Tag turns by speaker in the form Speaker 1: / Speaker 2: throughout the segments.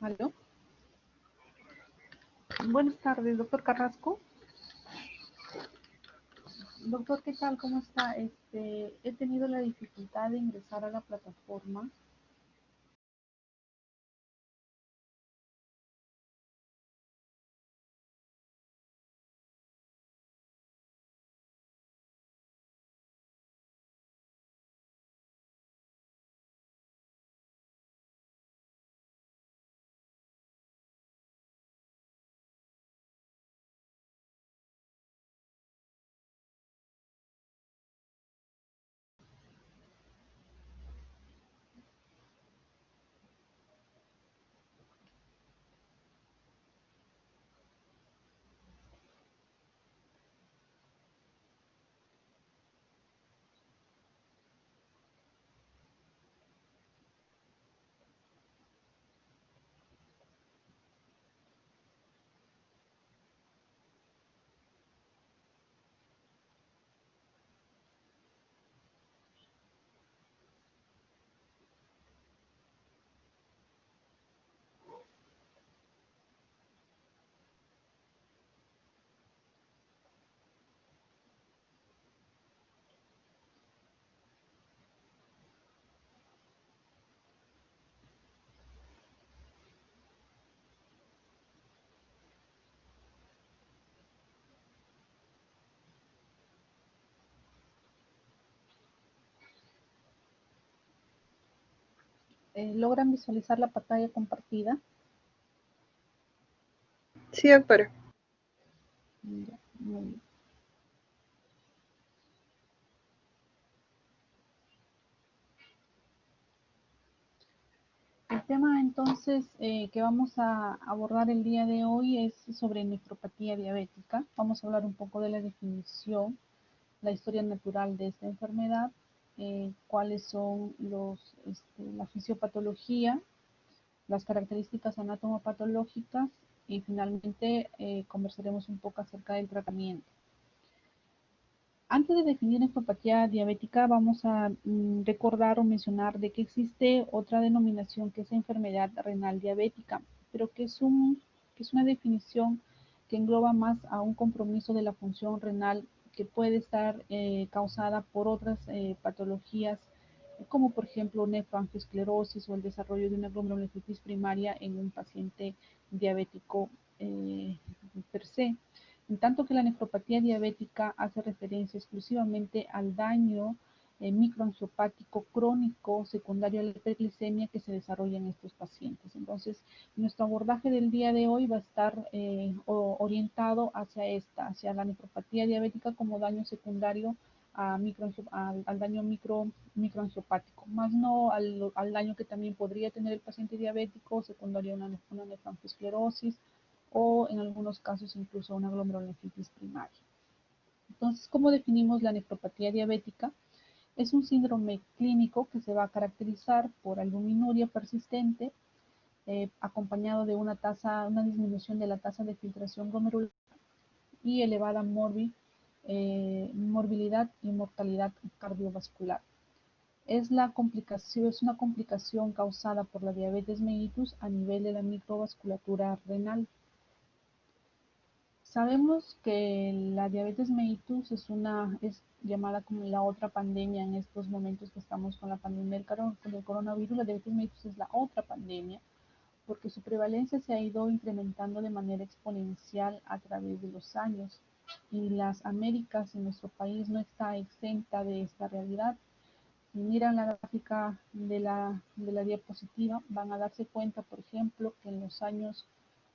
Speaker 1: ¿Aló? Buenas tardes, doctor Carrasco. Doctor, ¿qué tal? ¿Cómo está? He tenido la dificultad de ingresar a la plataforma. ¿Logran visualizar la pantalla compartida?
Speaker 2: Sí, doctora.
Speaker 1: Ya, muy bien. El tema entonces que vamos a abordar el día de hoy es sobre nefropatía diabética. Vamos a hablar un poco de la definición, la historia natural de esta enfermedad, cuáles son la fisiopatología, las características anatomopatológicas y finalmente conversaremos un poco acerca del tratamiento. Antes de definir nefropatía diabética, vamos a recordar o mencionar de que existe otra denominación que es enfermedad renal diabética, pero que es una definición que engloba más a un compromiso de la función renal que puede estar causada por otras patologías, como por ejemplo nefroangiosclerosis o el desarrollo de una glomerulonefritis primaria en un paciente diabético per se. En tanto que la nefropatía diabética hace referencia exclusivamente al daño microangiopático crónico secundario a la hiperglicemia que se desarrolla en estos pacientes. Entonces, nuestro abordaje del día de hoy va a estar orientado hacia la nefropatía diabética como daño secundario al daño microangiopático, más no al daño que también podría tener el paciente diabético secundario a una nefroangiosclerosis o en algunos casos incluso una glomerulonefritis primaria. Entonces, ¿cómo definimos la nefropatía diabética? Es un síndrome clínico que se va a caracterizar por albuminuria persistente, acompañado de una disminución de la tasa de filtración glomerular y elevada morbilidad y mortalidad cardiovascular. Es una complicación causada por la diabetes mellitus a nivel de la microvasculatura renal. Sabemos que la diabetes mellitus es llamada como la otra pandemia en estos momentos que estamos con la pandemia del coronavirus. La diabetes mellitus es la otra pandemia porque su prevalencia se ha ido incrementando de manera exponencial a través de los años y las Américas en nuestro país no está exenta de esta realidad. Si miran la gráfica de la diapositiva, van a darse cuenta, por ejemplo, que en los años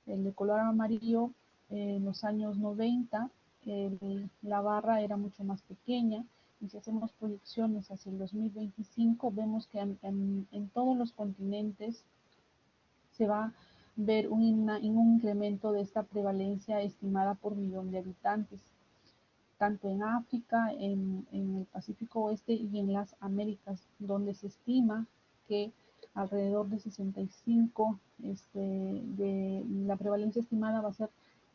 Speaker 1: el de color amarillo, en los años 90, la barra era mucho más pequeña, y si hacemos proyecciones hacia el 2025, vemos que en todos los continentes se va a ver un incremento de esta prevalencia estimada por millón de habitantes, tanto en África, en el Pacífico Oeste y en las Américas, donde se estima que alrededor de 65, la prevalencia estimada va a ser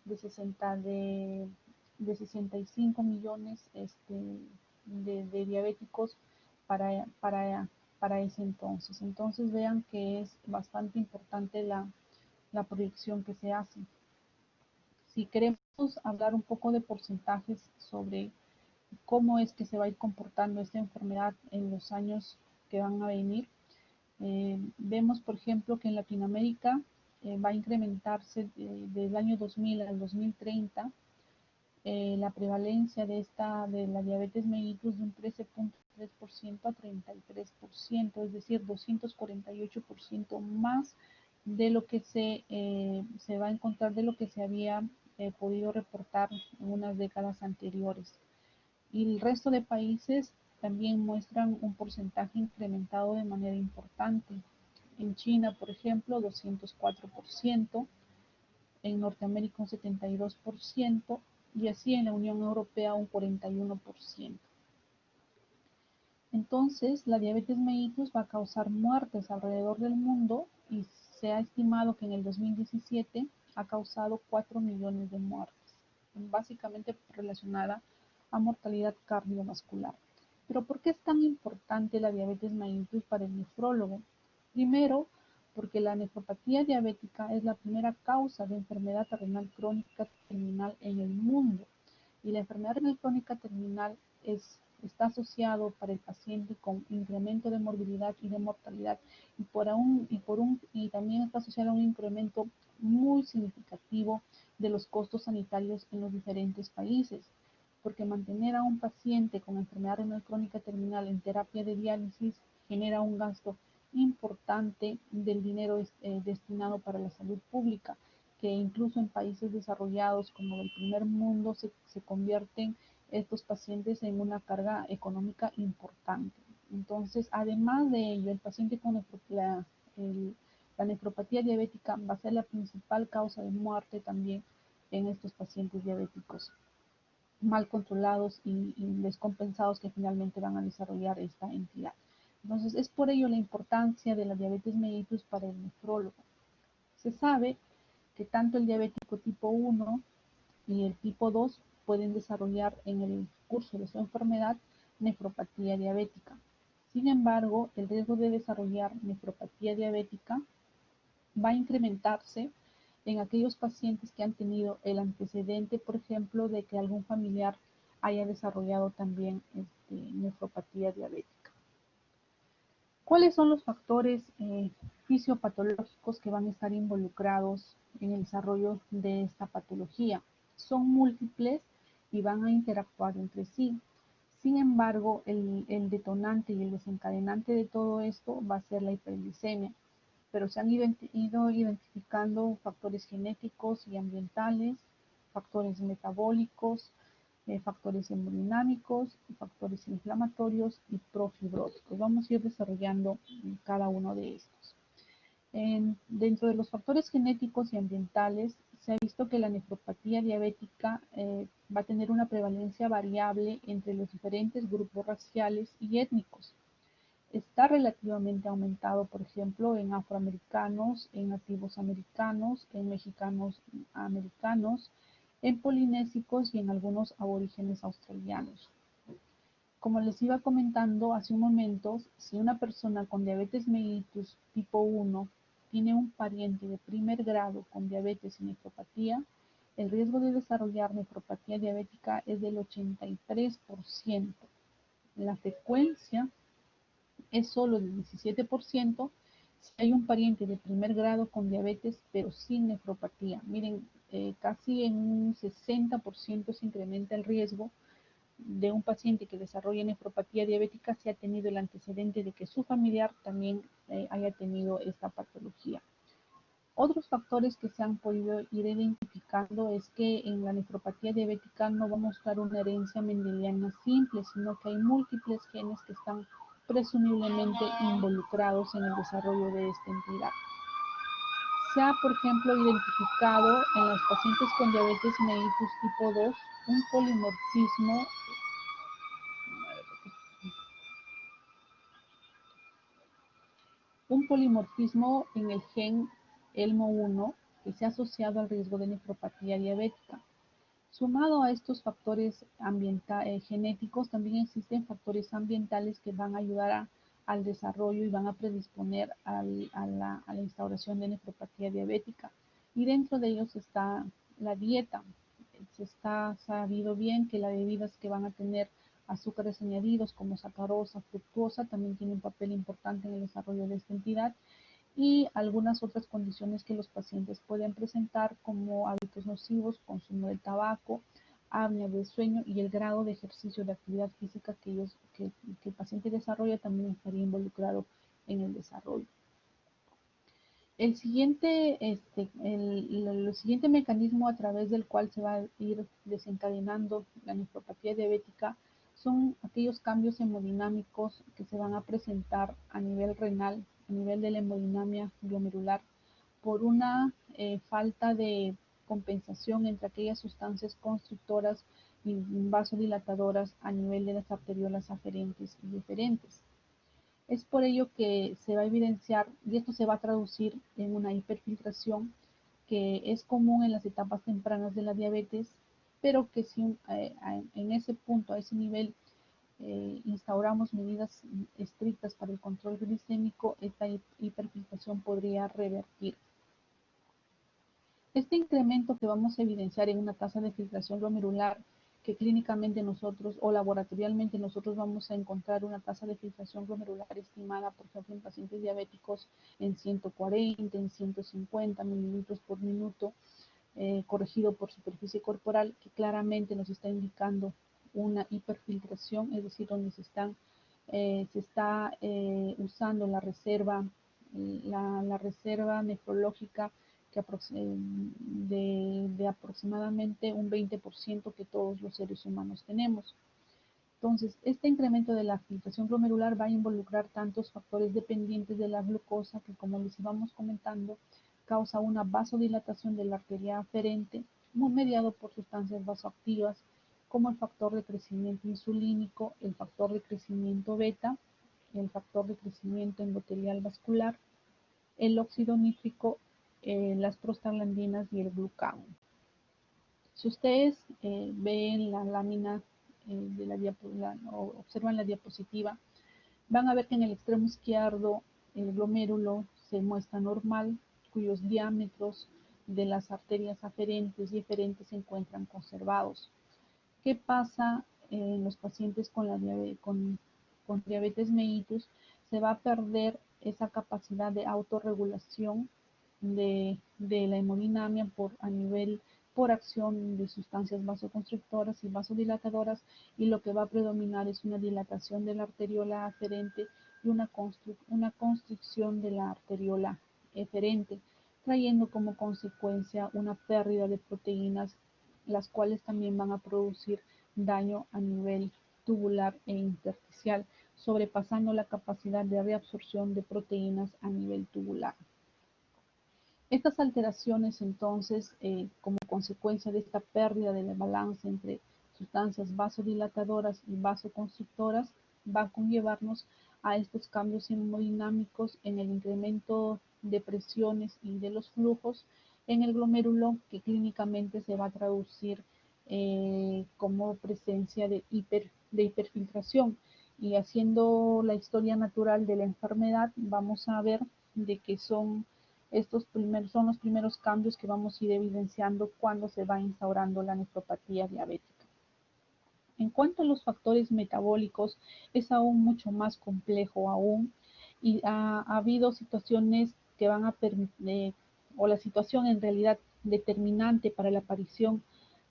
Speaker 1: de 65 millones de diabéticos para ese entonces. Entonces vean que es bastante importante la proyección que se hace. Si queremos hablar un poco de porcentajes sobre cómo es que se va a ir comportando esta enfermedad en los años que van a venir, vemos, por ejemplo, que en Latinoamérica va a incrementarse desde el año 2000 al 2030 la prevalencia de la diabetes mellitus de un 13.3% a 33%, es decir, 248% más de lo que se va a encontrar de lo que se había podido reportar en unas décadas anteriores. Y el resto de países también muestran un porcentaje incrementado de manera importante. En China, por ejemplo, 204%, en Norteamérica un 72% y así en la Unión Europea un 41%. Entonces, la diabetes mellitus va a causar muertes alrededor del mundo y se ha estimado que en el 2017 ha causado 4 millones de muertes, básicamente relacionada a mortalidad cardiovascular. Pero ¿por qué es tan importante la diabetes mellitus para el nefrólogo? Primero, porque la nefropatía diabética es la primera causa de enfermedad renal crónica terminal en el mundo. Y la enfermedad renal crónica terminal está asociado para el paciente con incremento de morbilidad y de mortalidad y también está asociado a un incremento muy significativo de los costos sanitarios en los diferentes países, porque mantener a un paciente con enfermedad renal crónica terminal en terapia de diálisis genera un gasto importante del dinero destinado para la salud pública, que incluso en países desarrollados como el primer mundo se convierten estos pacientes en una carga económica importante. Entonces, además de ello, el paciente con la nefropatía diabética va a ser la principal causa de muerte también en estos pacientes diabéticos mal controlados y descompensados que finalmente van a desarrollar esta entidad. Entonces, es por ello la importancia de la diabetes mellitus para el nefrólogo. Se sabe que tanto el diabético tipo 1 y el tipo 2 pueden desarrollar en el curso de su enfermedad nefropatía diabética. Sin embargo, el riesgo de desarrollar nefropatía diabética va a incrementarse en aquellos pacientes que han tenido el antecedente, por ejemplo, de que algún familiar haya desarrollado también nefropatía diabética. ¿Cuáles son los factores fisiopatológicos que van a estar involucrados en el desarrollo de esta patología? Son múltiples y van a interactuar entre sí. Sin embargo, el detonante y el desencadenante de todo esto va a ser la hiperglicemia, pero se han ido identificando factores genéticos y ambientales, factores metabólicos, factores hemodinámicos, factores inflamatorios y profibróticos. Vamos a ir desarrollando cada uno de estos. Dentro de los factores genéticos y ambientales, se ha visto que la nefropatía diabética va a tener una prevalencia variable entre los diferentes grupos raciales y étnicos. Está relativamente aumentado, por ejemplo, en afroamericanos, en nativos americanos, en mexicanos americanos, en polinésicos y en algunos aborígenes australianos. Como les iba comentando hace un momento, si una persona con diabetes mellitus tipo 1 tiene un pariente de primer grado con diabetes y nefropatía, el riesgo de desarrollar nefropatía diabética es del 83%. La frecuencia es solo del 17% si hay un pariente de primer grado con diabetes pero sin nefropatía. Miren, casi en un 60% se incrementa el riesgo de un paciente que desarrolle nefropatía diabética si ha tenido el antecedente de que su familiar también haya tenido esta patología. Otros factores que se han podido ir identificando es que en la nefropatía diabética no va a mostrar una herencia mendeliana simple, sino que hay múltiples genes que están presumiblemente involucrados en el desarrollo de esta entidad. Se ha, por ejemplo, identificado en los pacientes con diabetes mellitus tipo 2 un polimorfismo en el gen ELMO1 que se ha asociado al riesgo de nefropatía diabética. Sumado a estos factores genéticos, también existen factores ambientales que van a ayudar al desarrollo y van a predisponer a la instauración de nefropatía diabética. y dentro de ellos está la dieta. Se está sabido bien que las bebidas que van a tener azúcares añadidos como sacarosa, fructuosa, también tienen un papel importante en el desarrollo de esta entidad y algunas otras condiciones que los pacientes pueden presentar como hábitos nocivos, consumo de tabaco, apnea de sueño y el grado de ejercicio de actividad física que el paciente desarrolla también estaría involucrado en el desarrollo. El siguiente mecanismo a través del cual se va a ir desencadenando la nefropatía diabética son aquellos cambios hemodinámicos que se van a presentar a nivel renal, a nivel de la hemodinamia glomerular, por una falta de compensación entre aquellas sustancias constrictoras y vasodilatadoras a nivel de las arteriolas aferentes y deferentes. Es por ello que se va a evidenciar, y esto se va a traducir en una hiperfiltración que es común en las etapas tempranas de la diabetes, pero que si en ese punto, a ese nivel, instauramos medidas estrictas para el control glicémico, esta hiperfiltración podría revertir. Este incremento que vamos a evidenciar en una tasa de filtración glomerular, que clínicamente nosotros o laboratorialmente nosotros vamos a encontrar una tasa de filtración glomerular estimada, por ejemplo, en pacientes diabéticos en 140, en 150 mililitros por minuto, corregido por superficie corporal, que claramente nos está indicando una hiperfiltración, es decir, donde se está usando la reserva nefrológica de aproximadamente un 20% que todos los seres humanos tenemos. Entonces, este incremento de la filtración glomerular va a involucrar tantos factores dependientes de la glucosa que, como les íbamos comentando, causa una vasodilatación de la arteria aferente, muy mediado por sustancias vasoactivas como el factor de crecimiento insulínico, el factor de crecimiento beta, el factor de crecimiento endotelial vascular, el óxido nítrico, las prostaglandinas y el glucagón. Si ustedes ven la lámina o observan la diapositiva, van a ver que en el extremo izquierdo el glomérulo se muestra normal, cuyos diámetros de las arterias aferentes y eferentes se encuentran conservados. ¿Qué pasa en los pacientes con diabetes mellitus? Se va a perder esa capacidad de autorregulación de la hemodinamia por acción de sustancias vasoconstrictoras y vasodilatadoras, y lo que va a predominar es una dilatación de la arteriola aferente y una constricción de la arteriola eferente, trayendo como consecuencia una pérdida de proteínas, las cuales también van a producir daño a nivel tubular e intersticial, sobrepasando la capacidad de reabsorción de proteínas a nivel tubular. Estas alteraciones, entonces, como consecuencia de esta pérdida del balance entre sustancias vasodilatadoras y vasoconstrictoras, va a conllevarnos a estos cambios hemodinámicos en el incremento de presiones y de los flujos en el glomérulo, que clínicamente se va a traducir como presencia de hiperfiltración. Y haciendo la historia natural de la enfermedad, vamos a ver de que son los primeros cambios que vamos a ir evidenciando cuando se va instaurando la nefropatía diabética. En cuanto a los factores metabólicos, es aún mucho más complejo aún, y ha habido situaciones que van a permitir, o la situación en realidad determinante para la aparición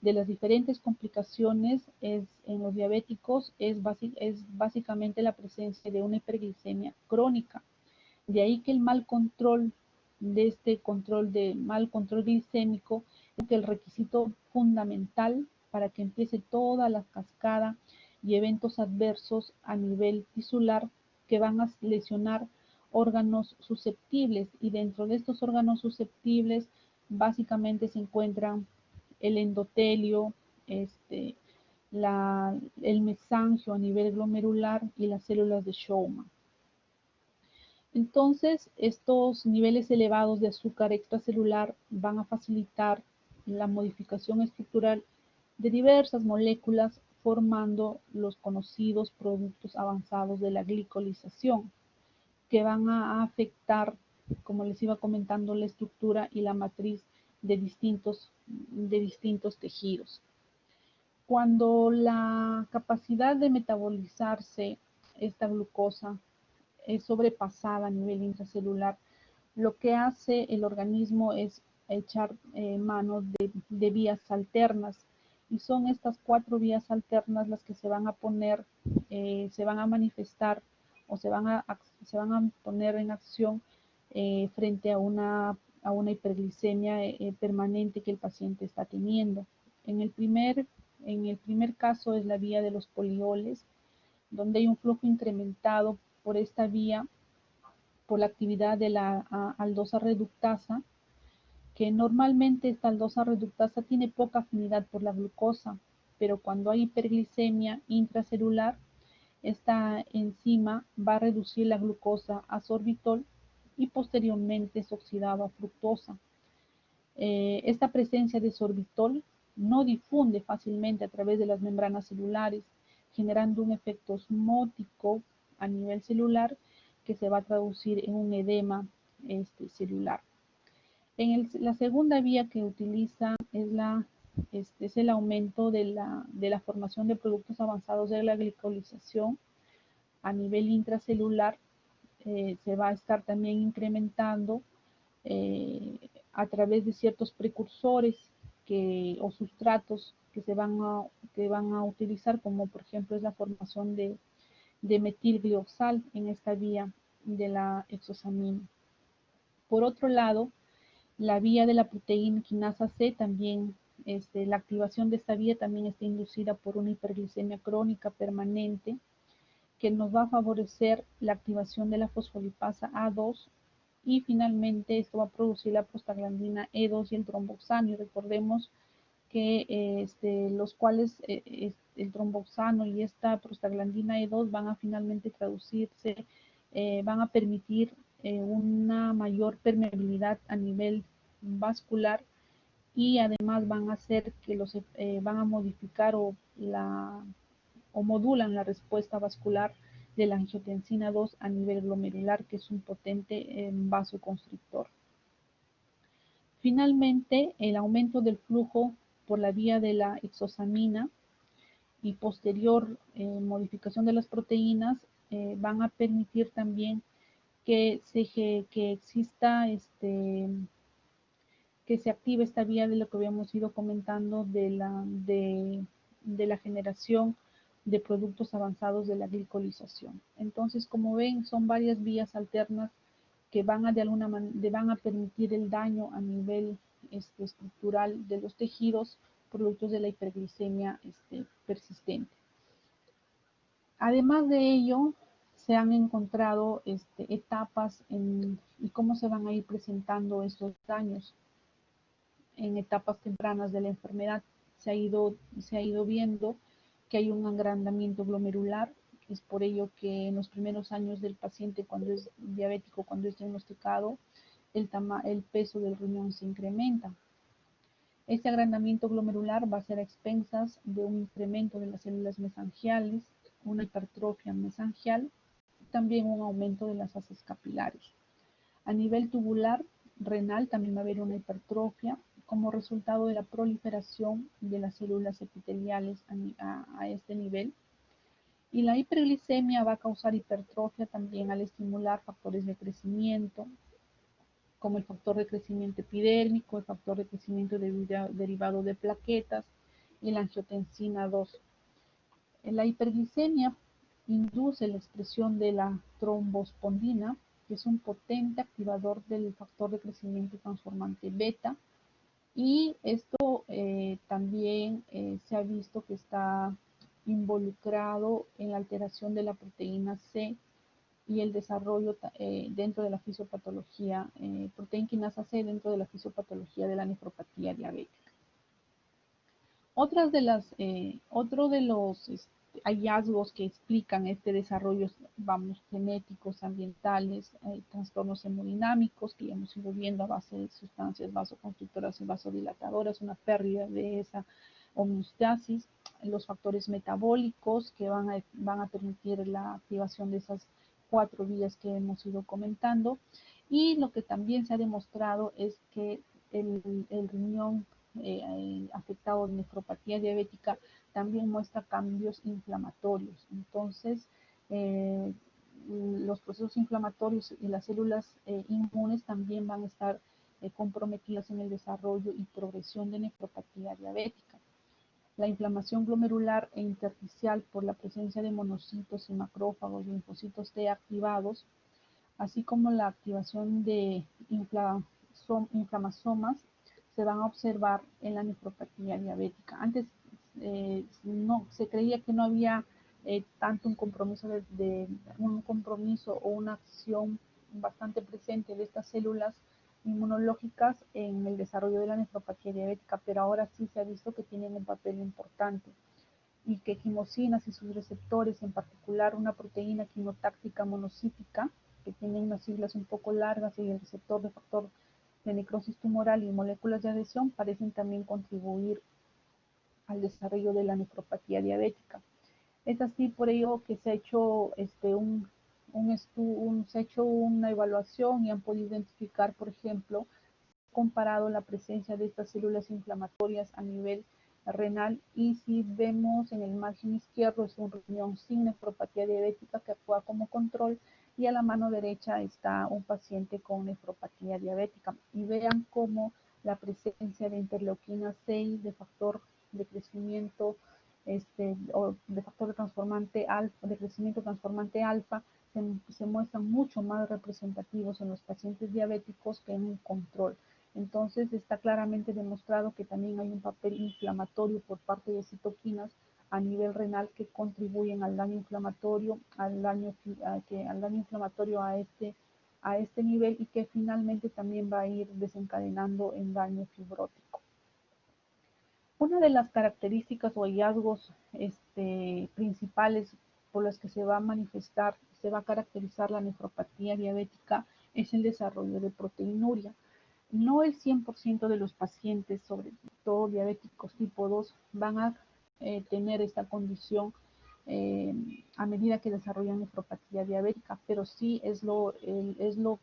Speaker 1: de las diferentes complicaciones en los diabéticos es básicamente la presencia de una hiperglicemia crónica. De ahí que el mal control mal control glicémico es el requisito fundamental para que empiece toda la cascada y eventos adversos a nivel tisular que van a lesionar órganos susceptibles, y dentro de estos órganos susceptibles básicamente se encuentran el endotelio, este, el mesangio a nivel glomerular y las células de Schaumann. Entonces, estos niveles elevados de azúcar extracelular van a facilitar la modificación estructural de diversas moléculas, formando los conocidos productos avanzados de la glicolización, que van a afectar, como les iba comentando, la estructura y la matriz de distintos tejidos. Cuando la capacidad de metabolizarse esta glucosa es sobrepasada a nivel intracelular, lo que hace el organismo es echar mano de vías alternas, y son estas 4 vías alternas las que se van a poner, se van a manifestar o se van a poner en acción frente a una hiperglicemia permanente que el paciente está teniendo. En el primer caso es la vía de los polioles, donde hay un flujo incrementado por esta vía por la actividad de la aldosa reductasa, que normalmente esta aldosa reductasa tiene poca afinidad por la glucosa, pero cuando hay hiperglicemia intracelular, esta enzima va a reducir la glucosa a sorbitol y posteriormente es oxidado a fructosa. Esta presencia de sorbitol no difunde fácilmente a través de las membranas celulares, generando un efecto osmótico a nivel celular que se va a traducir en un edema celular. La segunda vía que utiliza es el aumento de la formación de productos avanzados de la glicolización a nivel intracelular. Se va a estar también incrementando a través de ciertos precursores o sustratos que van a utilizar, como por ejemplo es la formación de metilglioxal en esta vía de la exosamina. Por otro lado, la vía de la proteína quinasa C también, la activación de esta vía también está inducida por una hiperglicemia crónica permanente, que nos va a favorecer la activación de la fosfolipasa A2, y finalmente esto va a producir la prostaglandina E2 y el tromboxano. Y recordemos que los cuales el tromboxano y esta prostaglandina E2 van a finalmente traducirse, van a permitir una mayor permeabilidad a nivel vascular, y además van a hacer que van a modificar o modulan la respuesta vascular de la angiotensina 2 a nivel glomerular, que es un potente vasoconstrictor. Finalmente, el aumento del flujo por la vía de la exosamina y posterior modificación de las proteínas van a permitir también que exista que se active esta vía de lo que habíamos ido comentando de la generación de productos avanzados de la glicolización. Entonces, como ven, son varias vías alternas que van a permitir el daño a nivel estructural de los tejidos, productos de la hiperglicemia persistente. Además de ello, se han encontrado etapas y cómo se van a ir presentando estos daños en etapas tempranas de la enfermedad. Se ha ido viendo que hay un agrandamiento glomerular. Es por ello que en los primeros años del paciente, cuando es diabético, cuando es diagnosticado, el peso del riñón se incrementa. Este agrandamiento glomerular va a ser a expensas de un incremento de las células mesangiales, una hipertrofia mesangial, también un aumento de las haces capilares. A nivel tubular renal también va a haber una hipertrofia como resultado de la proliferación de las células epiteliales a este nivel. Y la hiperglicemia va a causar hipertrofia también al estimular factores de crecimiento, como el factor de crecimiento epidérmico, el factor de crecimiento derivado de plaquetas y la angiotensina 2. La hiperglicemia induce la expresión de la trombospondina, que es un potente activador del factor de crecimiento transformante beta, y esto también se ha visto que está involucrado en la alteración de la proteína C y el desarrollo dentro de la fisiopatología, proteína quinasa C dentro de la fisiopatología de la nefropatía diabética. Otro de los hallazgos que explican este desarrollo, genéticos, ambientales, trastornos hemodinámicos que ya hemos ido viendo a base de sustancias vasoconstrictoras y vasodilatadoras, una pérdida de esa homeostasis, los factores metabólicos que van a permitir la activación de esas 4 vías que hemos ido comentando, y lo que también se ha demostrado es que el riñón afectado de nefropatía diabética también muestra cambios inflamatorios. Entonces, los procesos inflamatorios y las células inmunes también van a estar comprometidas en el desarrollo y progresión de nefropatía diabética. La inflamación glomerular e intersticial por la presencia de monocitos y macrófagos, linfocitos T activados, así como la activación de inflamasomas, se van a observar en la nefropatía diabética. Antes no se creía que no había tanto un compromiso o una acción bastante presente de estas células inmunológicas en el desarrollo de la nefropatía diabética, pero ahora sí se ha visto que tienen un papel importante y que quimosinas y sus receptores, en particular una proteína quimotáctica monocítica, que tiene unas siglas un poco largas, y el receptor de factor de necrosis tumoral y moléculas de adhesión, parecen también contribuir al desarrollo de la nefropatía diabética. Es así por ello que se ha hecho se ha hecho una evaluación y han podido identificar, por ejemplo, comparado la presencia de estas células inflamatorias a nivel renal, y si vemos en el margen izquierdo es un riñón sin nefropatía diabética que actúa como control, y a la mano derecha está un paciente con nefropatía diabética, y vean cómo la presencia de interleuquina 6, de factor de crecimiento o de factor de crecimiento transformante alfa, se muestran mucho más representativos en los pacientes diabéticos que en un control. Entonces está claramente demostrado que también hay un papel inflamatorio por parte de citoquinas a nivel renal que contribuyen al daño inflamatorio, al daño inflamatorio a este nivel, y que finalmente también va a ir desencadenando en daño fibrótico. Una de las características o hallazgos principales por las que se va a caracterizar la nefropatía diabética es el desarrollo de proteinuria. No el 100% de los pacientes, sobre todo diabéticos tipo 2, van a tener esta condición a medida que desarrollan nefropatía diabética, pero sí es lo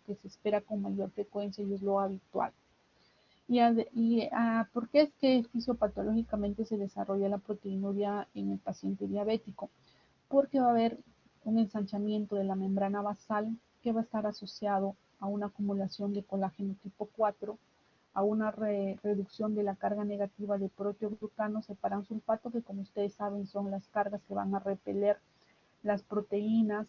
Speaker 1: que se espera con mayor frecuencia y es lo habitual. ¿Por qué es que fisiopatológicamente se desarrolla la proteinuria en el paciente diabético? Porque va a haber un ensanchamiento de la membrana basal que va a estar asociado a una acumulación de colágeno tipo 4, a una reducción de la carga negativa de proteoglucanos separansulfato, que como ustedes saben son las cargas que van a repeler las proteínas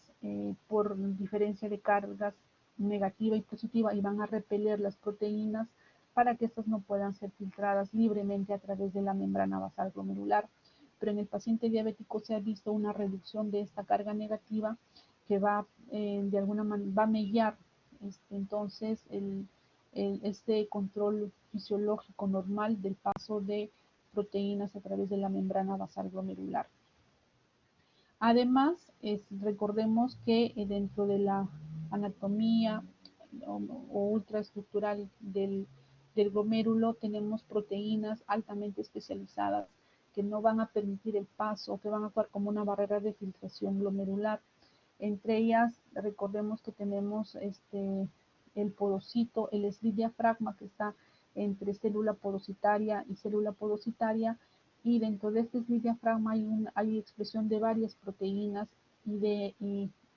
Speaker 1: por diferencia de cargas negativa y positiva, y van a repeler las proteínas para que estas no puedan ser filtradas libremente a través de la membrana basal glomerular. Pero en el paciente diabético se ha visto una reducción de esta carga negativa que va de alguna manera va a mediar entonces este control fisiológico normal del paso de proteínas a través de la membrana basal glomerular. Además, recordemos que dentro de la anatomía o ultraestructural del glomérulo tenemos proteínas altamente especializadas que no van a permitir el paso, que van a actuar como una barrera de filtración glomerular. Entre ellas, recordemos que tenemos el podocito, el slide diafragma, que está entre célula podocitaria y célula podocitaria, y dentro de este slide diafragma hay expresión de varias proteínas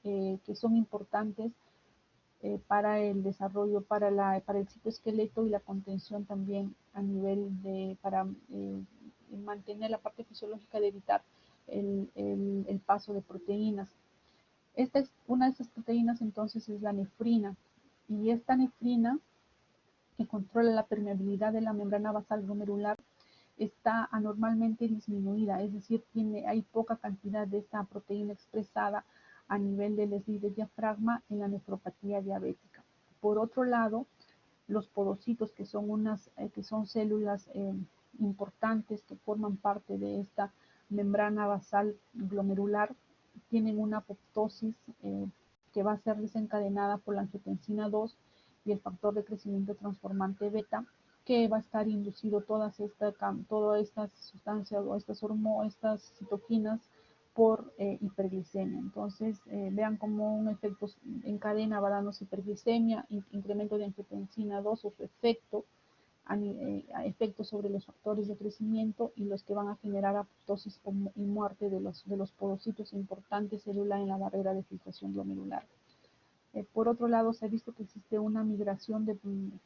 Speaker 1: que son importantes para el desarrollo, para el citoesqueleto y la contención también a nivel para mantener la parte fisiológica de evitar el paso de proteínas. Una de estas proteínas entonces es la nefrina, y esta nefrina, que controla la permeabilidad de la membrana basal glomerular, está anormalmente disminuida, es decir, hay poca cantidad de esta proteína expresada a nivel del slide diafragma en la nefropatía diabética. Por otro lado, los podocitos, que son células importantes que forman parte de esta membrana basal glomerular, tienen una apoptosis que va a ser desencadenada por la angiotensina 2 y el factor de crecimiento transformante beta, que va a estar inducido todas estas sustancias o estas citoquinas por hiperglicemia. Entonces, vean cómo un efecto en cadena va dándose hiperglicemia, incremento de angiotensina 2 o su efecto efectos sobre los factores de crecimiento y los que van a generar apoptosis y muerte de los podocitos importantes células en la barrera de filtración glomerular. Por otro lado, se ha visto que existe una migración,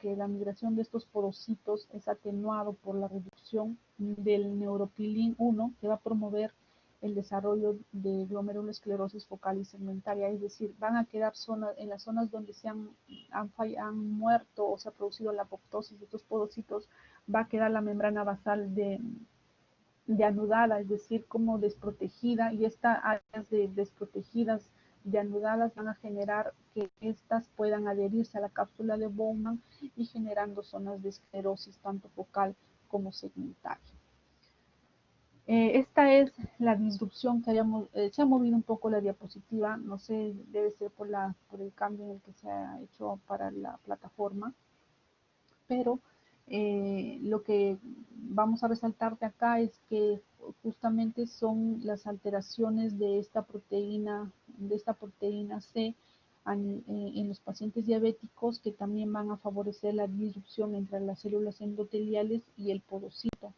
Speaker 1: que la migración de estos porocitos es atenuado por la reducción del neuropilin 1, que va a promover el desarrollo de glomerulosclerosis focal y segmentaria, es decir, van a quedar en las zonas donde han muerto o se ha producido la apoptosis de estos podocitos, va a quedar la membrana basal de anudada, es decir, como desprotegida, y estas áreas desprotegidas de anudadas van a generar que estas puedan adherirse a la cápsula de Bowman y generando zonas de esclerosis tanto focal como segmentaria. Esta es la disrupción que se ha movido un poco la diapositiva, no sé, debe ser por el cambio en el que se ha hecho para la plataforma, pero lo que vamos a resaltar de acá es que justamente son las alteraciones de esta proteína C en los pacientes diabéticos que también van a favorecer la disrupción entre las células endoteliales y el podocito.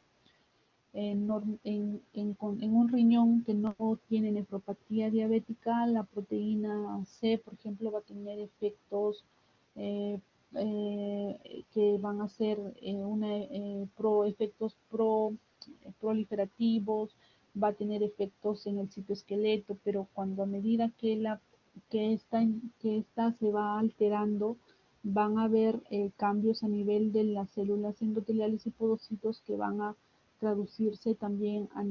Speaker 1: En un riñón que no tiene nefropatía diabética, la proteína C, por ejemplo, va a tener efectos que van a ser efectos proliferativos, va a tener efectos en el citoesqueleto, pero cuando a medida que esta se va alterando, van a haber cambios a nivel de las células endoteliales y podocitos que van a traducirse también a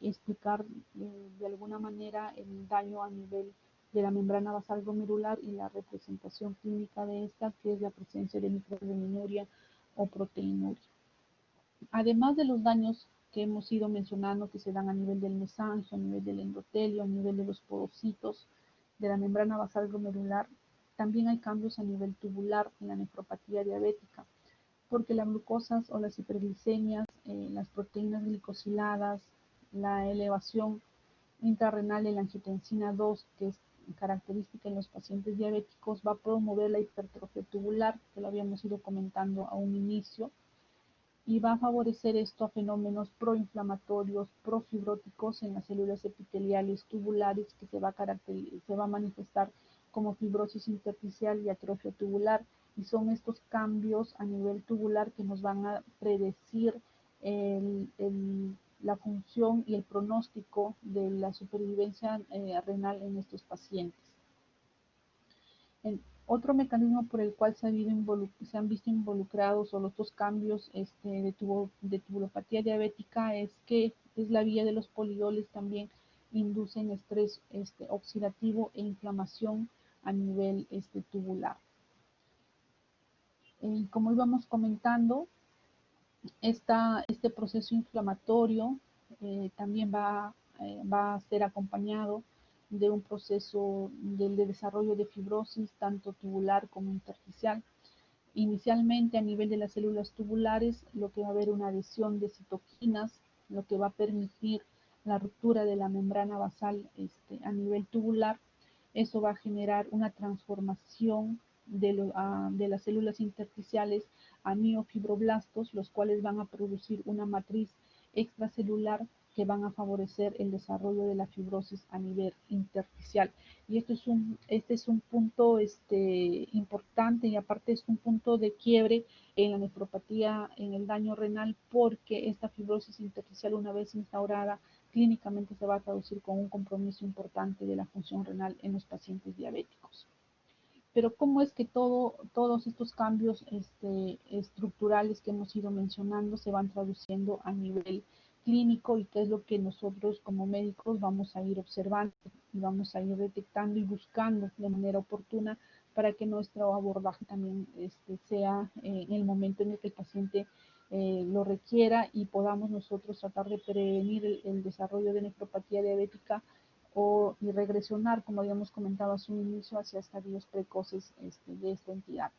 Speaker 1: explicar de alguna manera el daño a nivel de la membrana basal glomerular y la representación clínica de esta, que es la presencia de microalbuminuria o proteinuria. Además de los daños que hemos ido mencionando que se dan a nivel del mesangio, a nivel del endotelio, a nivel de los podocitos, de la membrana basal glomerular, también hay cambios a nivel tubular en la nefropatía diabética, porque las glucosas o las hiperglicemias, las proteínas glicosiladas, la elevación intrarrenal de la angiotensina 2, que es característica en los pacientes diabéticos, va a promover la hipertrofia tubular, que lo habíamos ido comentando a un inicio, y va a favorecer esto a fenómenos proinflamatorios, profibróticos en las células epiteliales tubulares que se va a manifestar como fibrosis intersticial y atrofia tubular, y son estos cambios a nivel tubular que nos van a predecir la función y el pronóstico de la supervivencia renal en estos pacientes. Otro mecanismo por el cual se han visto involucrados o estos cambios de tubulopatía diabética es que es la vía de los polioles también inducen estrés oxidativo e inflamación a nivel tubular. Como íbamos comentando, este proceso inflamatorio también va a ser acompañado de un proceso de desarrollo de fibrosis, tanto tubular como intersticial. Inicialmente a nivel de las células tubulares, lo que va a haber una adhesión de citoquinas, lo que va a permitir la ruptura de la membrana basal a nivel tubular. Eso va a generar una transformación de las células intersticiales a miofibroblastos, los cuales van a producir una matriz extracelular que van a favorecer el desarrollo de la fibrosis a nivel intersticial. Y este es un punto importante, y aparte es un punto de quiebre en la nefropatía, en el daño renal, porque esta fibrosis intersticial, una vez instaurada, clínicamente se va a traducir con un compromiso importante de la función renal en los pacientes diabéticos. Pero ¿cómo es que todos estos cambios estructurales que hemos ido mencionando se van traduciendo a nivel clínico, y qué es lo que nosotros como médicos vamos a ir observando y vamos a ir detectando y buscando de manera oportuna para que nuestro abordaje también sea en el momento en el que el paciente lo requiera y podamos nosotros tratar de prevenir el desarrollo de nefropatía diabética y regresionar, como habíamos comentado hace un inicio, hacia estadios precoces de esta entidad.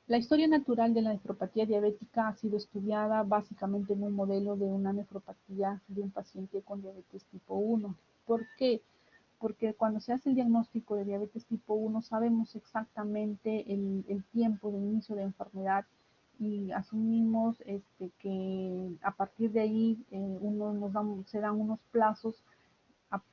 Speaker 1: La historia natural de la nefropatía diabética ha sido estudiada básicamente en un modelo de una nefropatía de un paciente con diabetes tipo 1. ¿Por qué? Porque cuando se hace el diagnóstico de diabetes tipo 1 sabemos exactamente el tiempo de inicio de enfermedad y asumimos que a partir de ahí se dan unos plazos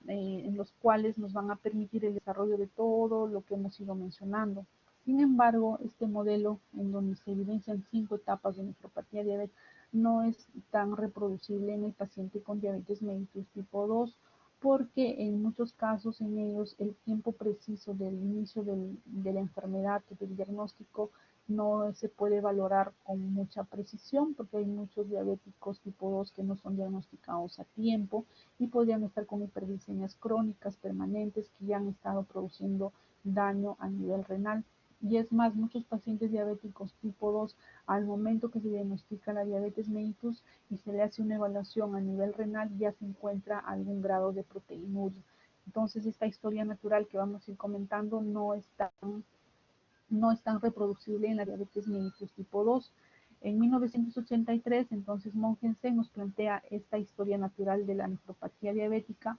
Speaker 1: en los cuales nos van a permitir el desarrollo de todo lo que hemos ido mencionando. Sin embargo, este modelo, en donde se evidencian 5 etapas de nefropatía diabética, no es tan reproducible en el paciente con diabetes mellitus tipo 2, porque en muchos casos en ellos el tiempo preciso del inicio de la enfermedad, del diagnóstico, no se puede valorar con mucha precisión, porque hay muchos diabéticos tipo 2 que no son diagnosticados a tiempo y podrían estar con hiperglicemias crónicas permanentes que ya han estado produciendo daño a nivel renal. Y es más, muchos pacientes diabéticos tipo 2, al momento que se diagnostica la diabetes mellitus y se le hace una evaluación a nivel renal, ya se encuentra algún grado de proteinuria. Entonces, esta historia natural que vamos a ir comentando no es tan reproducible en la diabetes mellitus tipo 2. En 1983, entonces Mogensen nos plantea esta historia natural de la nefropatía diabética,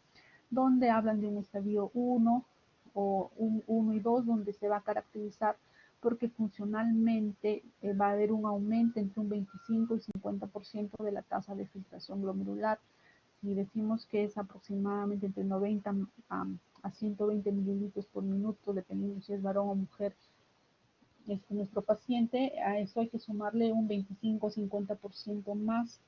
Speaker 1: donde hablan de un estadio 1 o un 1 y 2, donde se va a caracterizar porque funcionalmente va a haber un aumento entre un 25 y 50% de la tasa de filtración glomerular. Si decimos que es aproximadamente entre 90 a 120 mililitros por minuto, dependiendo si es varón o mujer, nuestro paciente, a eso hay que sumarle un 25-50% más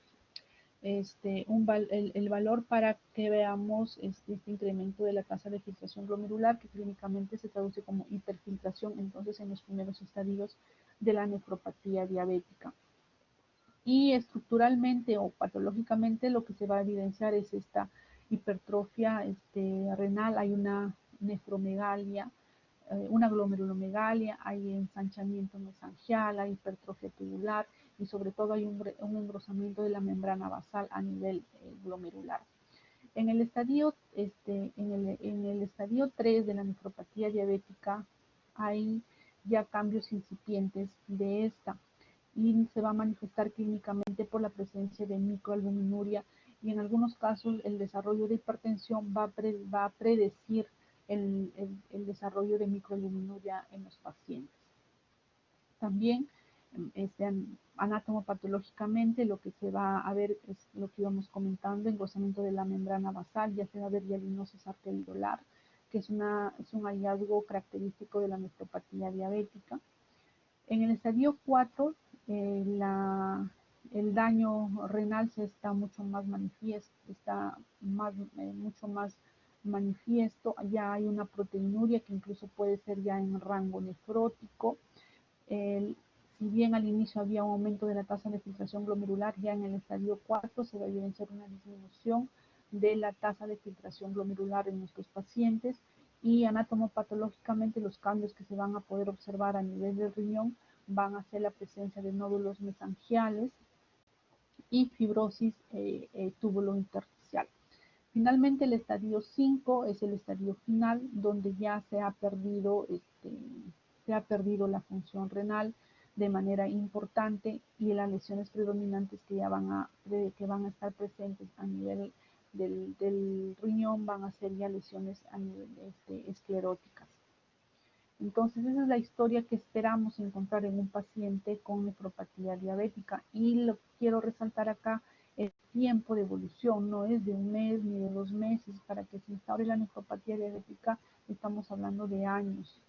Speaker 1: el valor para que veamos este incremento de la tasa de filtración glomerular, que clínicamente se traduce como hiperfiltración, entonces en los primeros estadios de la nefropatía diabética. Y estructuralmente o patológicamente lo que se va a evidenciar es esta hipertrofia renal, hay una nefromegalia, una glomerulomegalia, hay ensanchamiento mesangial, hay hipertrofia tubular y sobre todo hay un engrosamiento de la membrana basal a nivel glomerular. En el estadio 3 de la nefropatía diabética hay ya cambios incipientes de esta y se va a manifestar clínicamente por la presencia de microalbuminuria y en algunos casos el desarrollo de hipertensión va a predecir el desarrollo de microalbuminuria en los pacientes. También anatomopatológicamente lo que se va a ver es lo que íbamos comentando, engrosamiento de la membrana basal, ya se va a ver hialinosis arteriolar, que es un hallazgo característico de la nefropatía diabética. En el estadio 4, el daño renal se está mucho más manifiesto, mucho más manifiesto, ya hay una proteinuria que incluso puede ser ya en rango nefrótico. Si bien al inicio había un aumento de la tasa de filtración glomerular, ya en el estadio 4 se va a evidenciar una disminución de la tasa de filtración glomerular en nuestros pacientes y anatomopatológicamente los cambios que se van a poder observar a nivel del riñón van a ser la presencia de nódulos mesangiales y fibrosis túbulo intersticial. Finalmente, el estadio 5 es el estadio final, donde ya se ha perdido la función renal de manera importante y las lesiones predominantes que van a estar presentes a nivel del riñón van a ser ya lesiones a nivel escleróticas. Entonces, esa es la historia que esperamos encontrar en un paciente con nefropatía diabética. Y lo que quiero resaltar acá es el tiempo de evolución, no es de un mes ni de 2 meses. Para que se instaure la nefropatía diabética estamos hablando de años.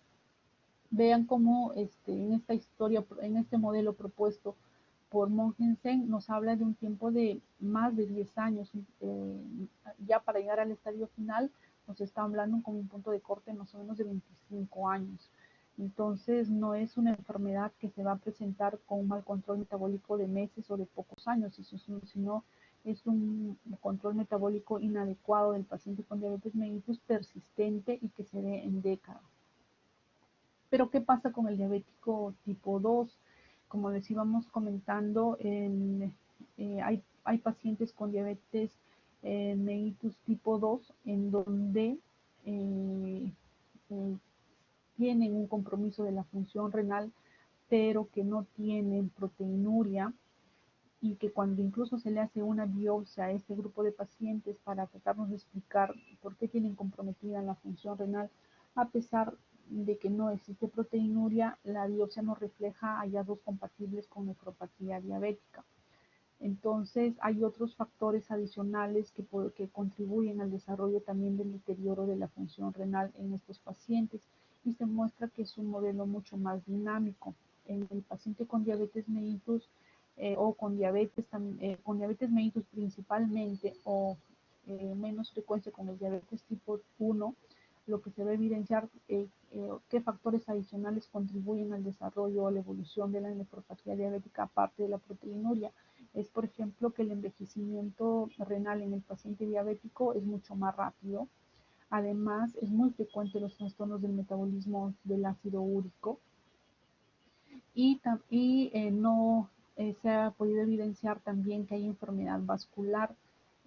Speaker 1: Vean cómo en esta historia, en este modelo propuesto por Mogensen, nos habla de un tiempo de más de 10 años. Ya para llegar al estadio final, nos está hablando con un punto de corte más o menos de 25 años. Entonces, no es una enfermedad que se va a presentar con un mal control metabólico de meses o de pocos años, sino es un control metabólico inadecuado del paciente con diabetes mellitus persistente y que se ve en décadas. Pero, ¿qué pasa con el diabético tipo 2? Como les íbamos comentando, hay pacientes con diabetes mellitus tipo 2 en donde eh, eh, tienen un compromiso de la función renal, pero que no tienen proteinuria y que cuando incluso se le hace una biopsia a este grupo de pacientes para tratarnos de explicar por qué tienen comprometida la función renal, a pesar de que no existe proteinuria, la biopsia nos refleja hallazgos compatibles con nefropatía diabética. Entonces, hay otros factores adicionales que contribuyen al desarrollo también del deterioro de la función renal en estos pacientes y se muestra que es un modelo mucho más dinámico. En el paciente con diabetes mellitus o con diabetes mellitus principalmente o menos frecuencia con el diabetes tipo 1, lo que se va a evidenciar qué factores adicionales contribuyen al desarrollo o la evolución de la nefropatía diabética aparte de la proteinuria. Es, por ejemplo, que el envejecimiento renal en el paciente diabético es mucho más rápido. Además, es muy frecuente los trastornos del metabolismo del ácido úrico y no se ha podido evidenciar también que hay enfermedad vascular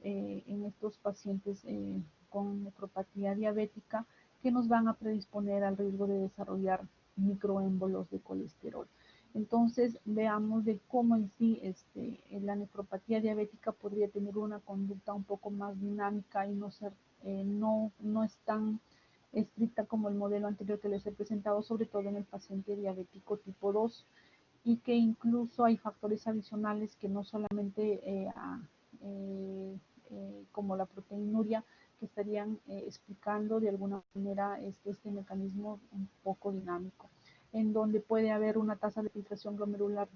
Speaker 1: en estos pacientes con nefropatía diabética que nos van a predisponer al riesgo de desarrollar microémbolos de colesterol. Entonces, veamos de cómo en sí la nefropatía diabética podría tener una conducta un poco más dinámica y no es tan estricta como el modelo anterior que les he presentado, sobre todo en el paciente diabético tipo 2, y que incluso hay factores adicionales que no solamente eh, como la proteinuria, que estarían explicando de alguna manera este mecanismo un poco dinámico, en donde puede haber una tasa de filtración glomerular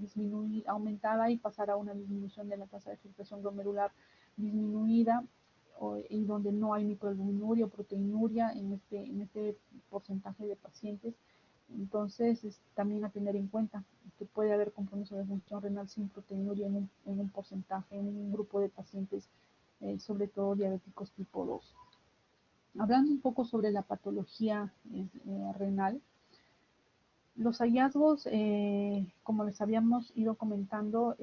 Speaker 1: aumentada y pasar a una disminución de la tasa de filtración glomerular disminuida, y donde no hay microalbuminuria o proteinuria en este porcentaje de pacientes. Entonces, es también a tener en cuenta que puede haber compromiso de función renal sin proteinuria en un porcentaje, en un grupo de pacientes, sobre todo diabéticos tipo 2. Hablando un poco sobre la patología renal, los hallazgos, como les habíamos ido comentando,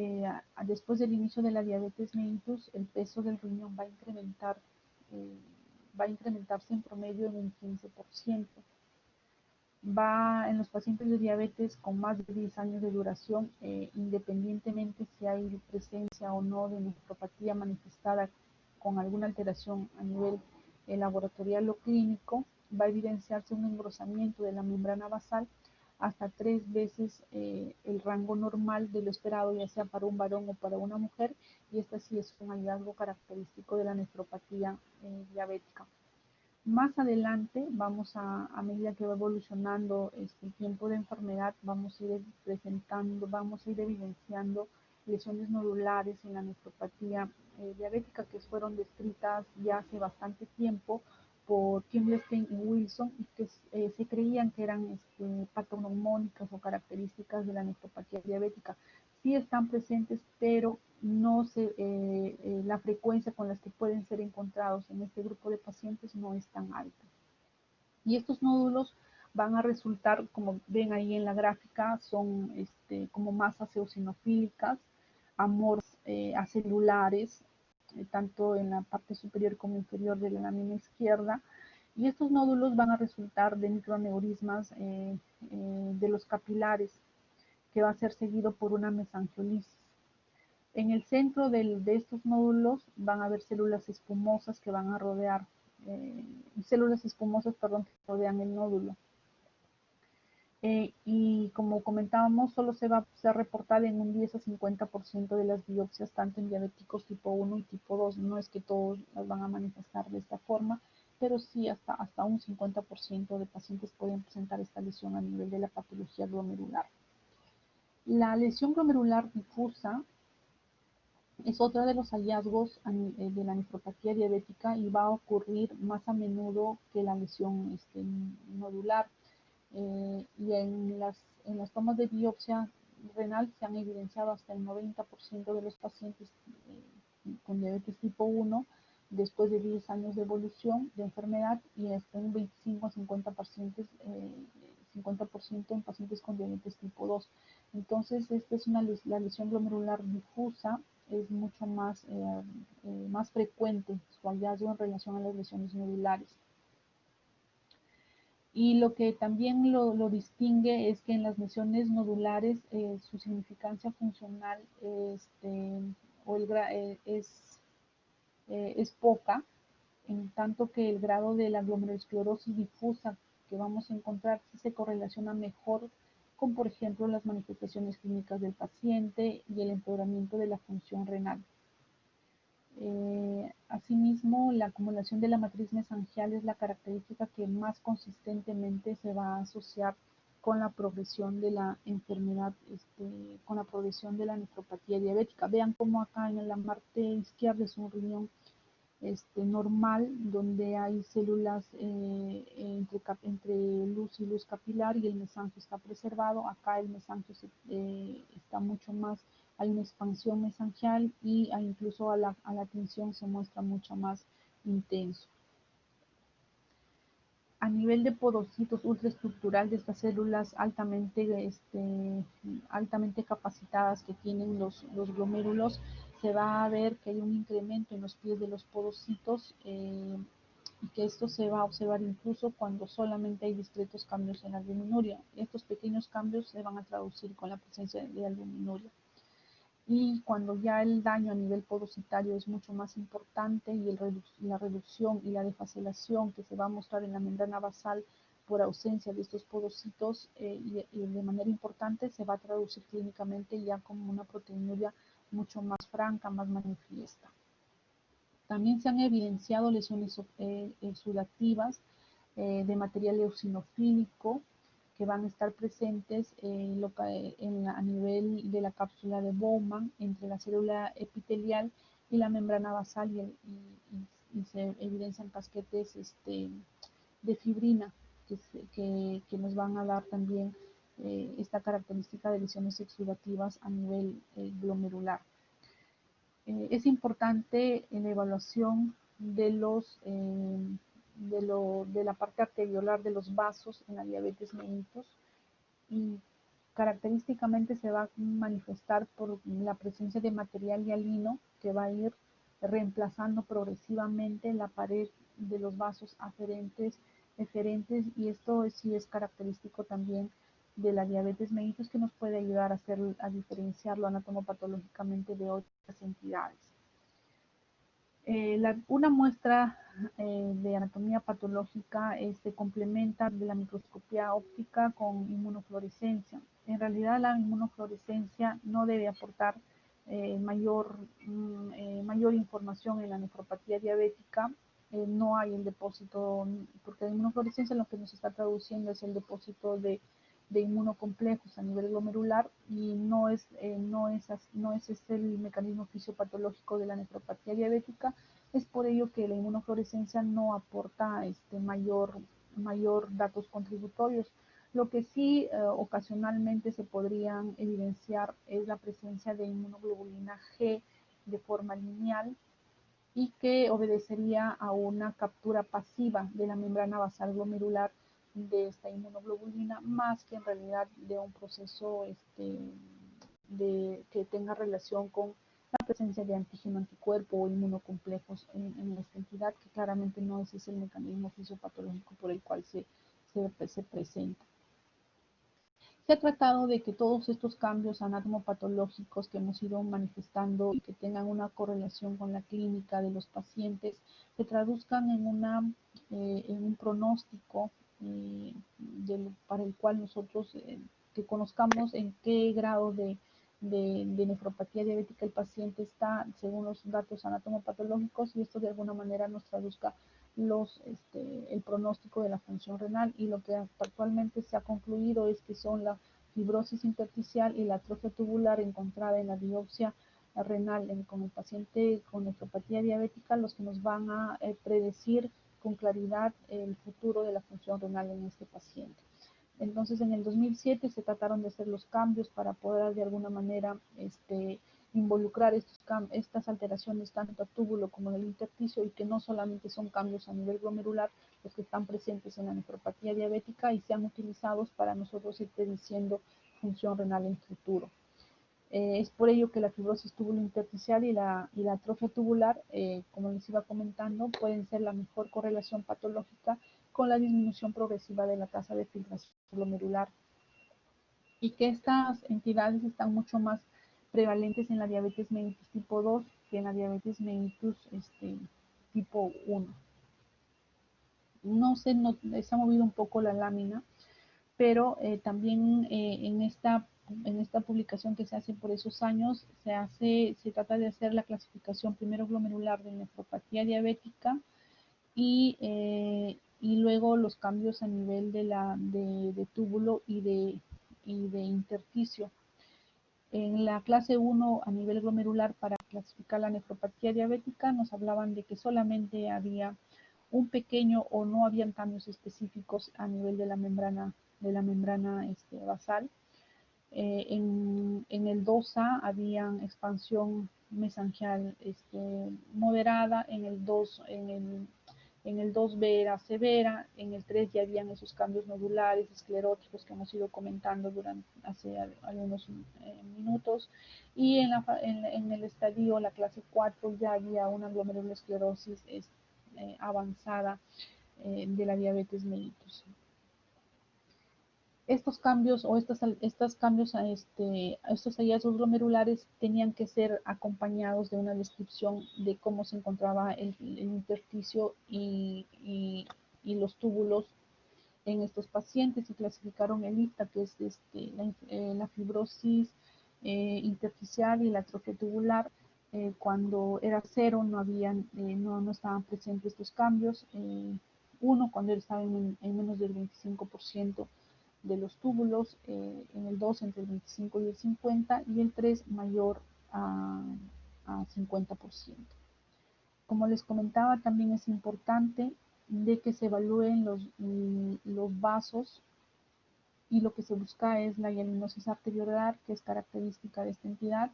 Speaker 1: después del inicio de la diabetes mellitus, el peso del riñón eh, va a incrementarse en promedio en un 15%. Va en los pacientes de diabetes con más de 10 años de duración, independientemente si hay presencia o no de nefropatía manifestada con alguna alteración a nivel laboratorial o clínico, va a evidenciarse un engrosamiento de la membrana basal hasta 3 veces el rango normal de lo esperado, ya sea para un varón o para una mujer, y este sí es un hallazgo característico de la nefropatía diabética. Más adelante, a medida que va evolucionando el tiempo de enfermedad, vamos a ir evidenciando lesiones nodulares en la nefropatía diabética que fueron descritas ya hace bastante tiempo por Kimmelstein y Wilson y que se creían que eran patognomónicas o características de la nefropatía diabética. Sí están presentes, pero no la frecuencia con las que pueden ser encontrados en este grupo de pacientes no es tan alta. Y estos nódulos van a resultar, como ven ahí en la gráfica, son como masas eosinofílicas, acelulares, tanto en la parte superior como inferior de la lámina izquierda. Y estos nódulos van a resultar de microaneurismas de los capilares, que va a ser seguido por una mesangiolisis. En el centro de estos nódulos van a haber células espumosas que van a rodear, células espumosas, perdón, que rodean el nódulo. Y como comentábamos, solo se va a ser reportada en un 10 a 50% de las biopsias, tanto en diabéticos tipo 1 y tipo 2. No es que todos las van a manifestar de esta forma, pero sí hasta un 50% de pacientes pueden presentar esta lesión a nivel de la patología glomerular. La lesión glomerular difusa es otra de los hallazgos de la nefropatía diabética y va a ocurrir más a menudo que la lesión nodular. Y en las tomas de biopsia renal se han evidenciado hasta el 90% de los pacientes con diabetes tipo 1 después de 10 años de evolución de enfermedad y hasta un 25 a 50% en pacientes con diabetes tipo 2. Entonces, esta es la lesión glomerular difusa, es mucho más frecuente su hallazgo en relación a las lesiones nodulares. Y lo que también lo distingue es que en las lesiones nodulares su significancia funcional es poca, en tanto que el grado de la glomerulosclerosis difusa, que vamos a encontrar si se correlaciona mejor con, por ejemplo, las manifestaciones clínicas del paciente y el empeoramiento de la función renal. Asimismo, la acumulación de la matriz mesangial es la característica que más consistentemente se va a asociar con la progresión de la enfermedad, con la progresión de la nefropatía diabética. Vean cómo acá en la parte izquierda es un riñón normal, donde hay células entre luz y luz capilar y el mesangio está preservado. Acá el mesangio está mucho más, hay una expansión mesangial y incluso a la tensión se muestra mucho más intenso. A nivel de podocitos ultraestructural de estas células altamente capacitadas que tienen los glomérulos, se va a ver que hay un incremento en los pies de los podocitos y que esto se va a observar incluso cuando solamente hay discretos cambios en la albuminuria. Estos pequeños cambios se van a traducir con la presencia de albuminuria. Y cuando ya el daño a nivel podocitario es mucho más importante y la reducción y la desfacelación que se va a mostrar en la membrana basal por ausencia de estos podocitos y de manera importante se va a traducir clínicamente ya como una proteinuria mucho más franca, más manifiesta. También se han evidenciado lesiones exudativas de material eosinofílico que van a estar presentes a nivel de la cápsula de Bowman entre la célula epitelial y la membrana basal y se evidencian casquetes de fibrina que nos van a dar también esta característica de lesiones exudativas a nivel glomerular. Es importante en la evaluación de la parte arteriolar de los vasos en la diabetes mellitus y característicamente se va a manifestar por la presencia de material hialino que va a ir reemplazando progresivamente la pared de los vasos eferentes y esto sí es característico también de la diabetes mellitus que nos puede ayudar a diferenciarlo anatomopatológicamente de otras entidades. Una muestra de anatomía patológica se complementa de la microscopía óptica con inmunofluorescencia. En realidad la inmunofluorescencia no debe aportar mayor información en la nefropatía diabética. No hay el depósito, porque la inmunofluorescencia lo que nos está traduciendo es el depósito de inmunocomplejos a nivel glomerular y no es el mecanismo fisiopatológico de la nefropatía diabética. Es por ello que la inmunofluorescencia no aporta mayor datos contributorios. Lo que sí ocasionalmente se podrían evidenciar es la presencia de inmunoglobulina G de forma lineal y que obedecería a una captura pasiva de la membrana basal glomerular de esta inmunoglobulina, más que en realidad de un proceso que tenga relación con la presencia de antígeno anticuerpo o inmunocomplejos en esta entidad, que claramente no es ese el mecanismo fisiopatológico por el cual se presenta. Se ha tratado de que todos estos cambios anatomopatológicos que hemos ido manifestando y que tengan una correlación con la clínica de los pacientes se traduzcan en un pronóstico para el cual nosotros que conozcamos en qué grado de nefropatía diabética el paciente está según los datos anatomopatológicos y esto de alguna manera nos traduzca el pronóstico de la función renal y lo que actualmente se ha concluido es que son la fibrosis intersticial y la atrofia tubular encontrada en la biopsia renal con el paciente con nefropatía diabética los que nos van a predecir con claridad el futuro de la función renal en este paciente. Entonces, en el 2007 se trataron de hacer los cambios para poder de alguna manera involucrar estas alteraciones tanto a túbulo como en el intersticio y que no solamente son cambios a nivel glomerular los que están presentes en la nefropatía diabética y sean utilizados para nosotros ir prediciendo función renal en futuro. Es por ello que la fibrosis tubulointersticial y la atrofia tubular, como les iba comentando, pueden ser la mejor correlación patológica con la disminución progresiva de la tasa de filtración glomerular y que estas entidades están mucho más prevalentes en la diabetes mellitus tipo 2 que en la diabetes mellitus tipo 1. No sé, no, se ha movido un poco la lámina, pero también en esta publicación que se hace por esos años, se trata de hacer la clasificación primero glomerular de nefropatía diabética y luego los cambios a nivel de túbulo y de intersticio. En la clase 1 a nivel glomerular para clasificar la nefropatía diabética nos hablaban de que solamente había un pequeño o no habían cambios específicos a nivel de la membrana basal. En el 2A había expansión mesangial moderada, en el 2B era severa, en el 3 ya habían esos cambios nodulares, escleróticos que hemos ido comentando hace algunos minutos, y en el estadio, la clase 4, ya había una glomerulosclerosis avanzada de la diabetes mellitus. Estos cambios o estos cambios estos hallazgos glomerulares tenían que ser acompañados de una descripción de cómo se encontraba el intersticio y los túbulos en estos pacientes y clasificaron el IFTA, que es la fibrosis intersticial y la atrofia tubular. Cuando era cero no estaban presentes estos cambios. Uno, cuando estaba en menos del 25% de los túbulos, en el 2 entre el 25 y el 50, y el 3 mayor a 50%. Como les comentaba, también es importante de que se evalúen los vasos, y lo que se busca es la hialinosis arteriolar, que es característica de esta entidad,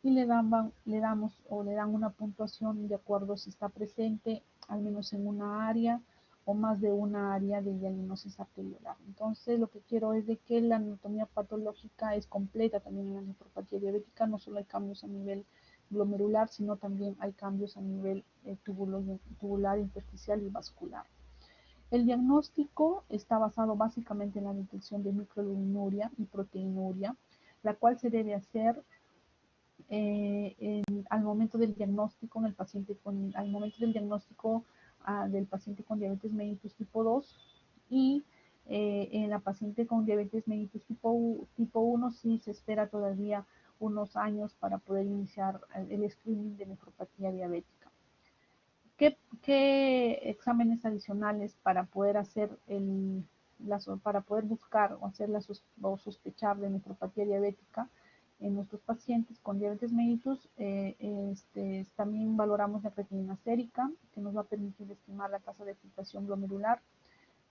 Speaker 1: y le damos o le dan una puntuación de acuerdo si está presente al menos en una área o más de una área de hialinosis arteriolar. Entonces, lo que quiero es de que la anatomía patológica es completa también en la nefropatía diabética, no solo hay cambios a nivel glomerular, sino también hay cambios a nivel tubular, intersticial y vascular. El diagnóstico está basado básicamente en la detección de microalbuminuria y proteinuria, la cual se debe hacer al momento del diagnóstico en el paciente al momento del diagnóstico del paciente con diabetes mellitus tipo 2, y en la paciente con diabetes mellitus tipo 1 sí se espera todavía unos años para poder iniciar el screening de nefropatía diabética. ¿Qué exámenes adicionales para poder para poder buscar o hacer o sospechar de nefropatía diabética en nuestros pacientes con diabetes mellitus? También valoramos la creatinina sérica, que nos va a permitir estimar la tasa de filtración glomerular,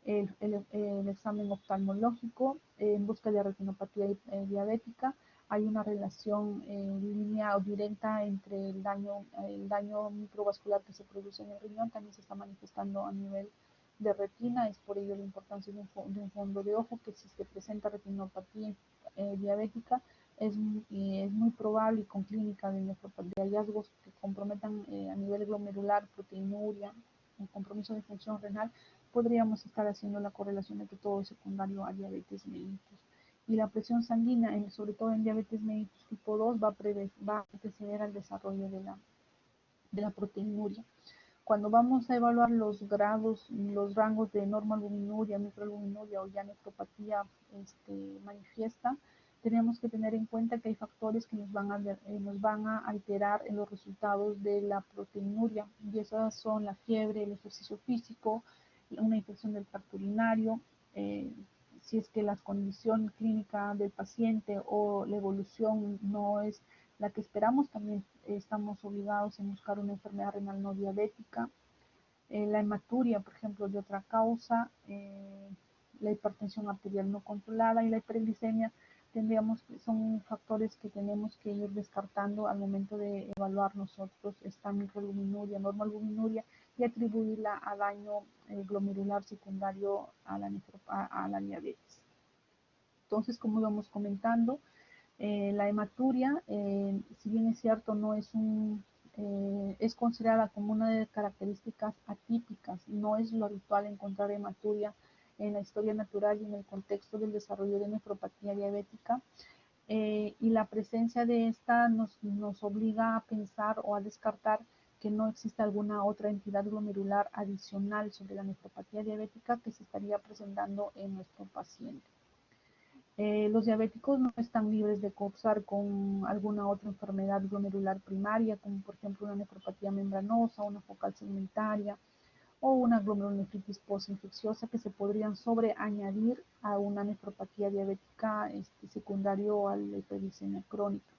Speaker 1: el examen oftalmológico en busca de retinopatía diabética. Hay una relación lineal o directa entre el daño microvascular que se produce en el riñón, también se está manifestando a nivel de retina. Es por ello la importancia de un fondo de ojo, que si se presenta retinopatía diabética es muy probable, y con clínica de hallazgos que comprometan a nivel glomerular, proteinuria, un compromiso de función renal, podríamos estar haciendo la correlación de que todo es secundario a diabetes mellitus. Y la presión sanguínea, sobre todo en diabetes mellitus tipo 2, va a anteceder al desarrollo de la proteinuria. Cuando vamos a evaluar los rangos de normalbuminuria, microalbuminuria o ya nefropatía manifiesta, tenemos que tener en cuenta que hay factores que nos van a alterar en los resultados de la proteinuria, y esas son la fiebre, el ejercicio físico, una infección del tracto urinario, si es que la condición clínica del paciente o la evolución no es la que esperamos, también estamos obligados a buscar una enfermedad renal no diabética. La hematuria, por ejemplo, de otra causa, la hipertensión arterial no controlada y la hiperglicemia, son factores que tenemos que ir descartando al momento de evaluar nosotros esta microalbuminuria, normalbuminuria, y atribuirla a daño glomerular secundario a la diabetes. Entonces, como íbamos comentando, la hematuria, si bien es cierto, no es es considerada como una de las características atípicas, no es lo habitual encontrar hematuria en la historia natural y en el contexto del desarrollo de nefropatía diabética, y la presencia de esta nos obliga a pensar o a descartar que no existe alguna otra entidad glomerular adicional sobre la nefropatía diabética que se estaría presentando en nuestro paciente. Los diabéticos no están libres de cursar con alguna otra enfermedad glomerular primaria, como por ejemplo una nefropatía membranosa, una focal segmentaria o una glomerulonefritis postinfecciosa que se podrían sobreañadir a una nefropatía diabética secundario a la hiperglicemia crónica.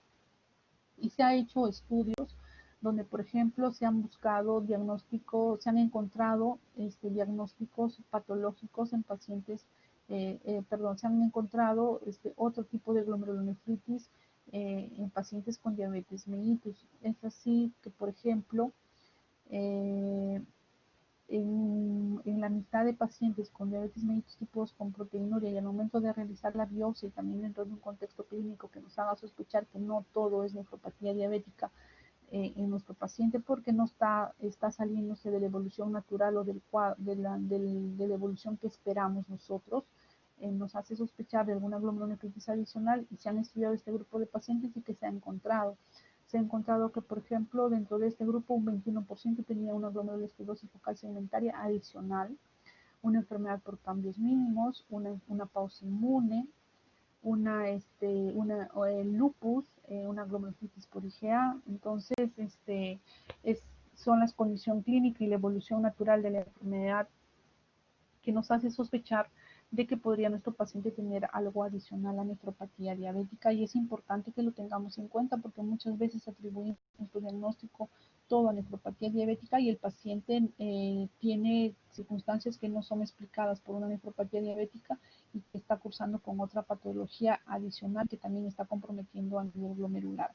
Speaker 1: Y se ha hecho estudios donde, por ejemplo, se han buscado diagnósticos, se han encontrado diagnósticos patológicos en pacientes, se han encontrado otro tipo de glomerulonefritis en pacientes con diabetes mellitus. Es así que, por ejemplo, eh, en la mitad de pacientes con diabetes mellitus tipo 2 con proteinuria y al momento de realizar la biopsia y también dentro de un contexto clínico que nos haga sospechar que no todo es nefropatía diabética en nuestro paciente porque no está saliéndose de la evolución natural o de la evolución que esperamos nosotros, nos hace sospechar de alguna glomerulonefritis adicional y se han estudiado este grupo de pacientes y que se ha encontrado. Se ha encontrado que, por ejemplo, dentro de este grupo un 21% tenía una glomerulosclerosis focal segmentaria adicional, una enfermedad por cambios mínimos, una pausa inmune, el lupus, una glomerulitis por IgA. Entonces, son las condiciones clínicas y la evolución natural de la enfermedad que nos hace sospechar de que podría nuestro paciente tener algo adicional a nefropatía diabética y es importante que lo tengamos en cuenta porque muchas veces atribuimos nuestro diagnóstico todo a nefropatía diabética y el paciente tiene circunstancias que no son explicadas por una nefropatía diabética y que está cursando con otra patología adicional que también está comprometiendo a nivel glomerular.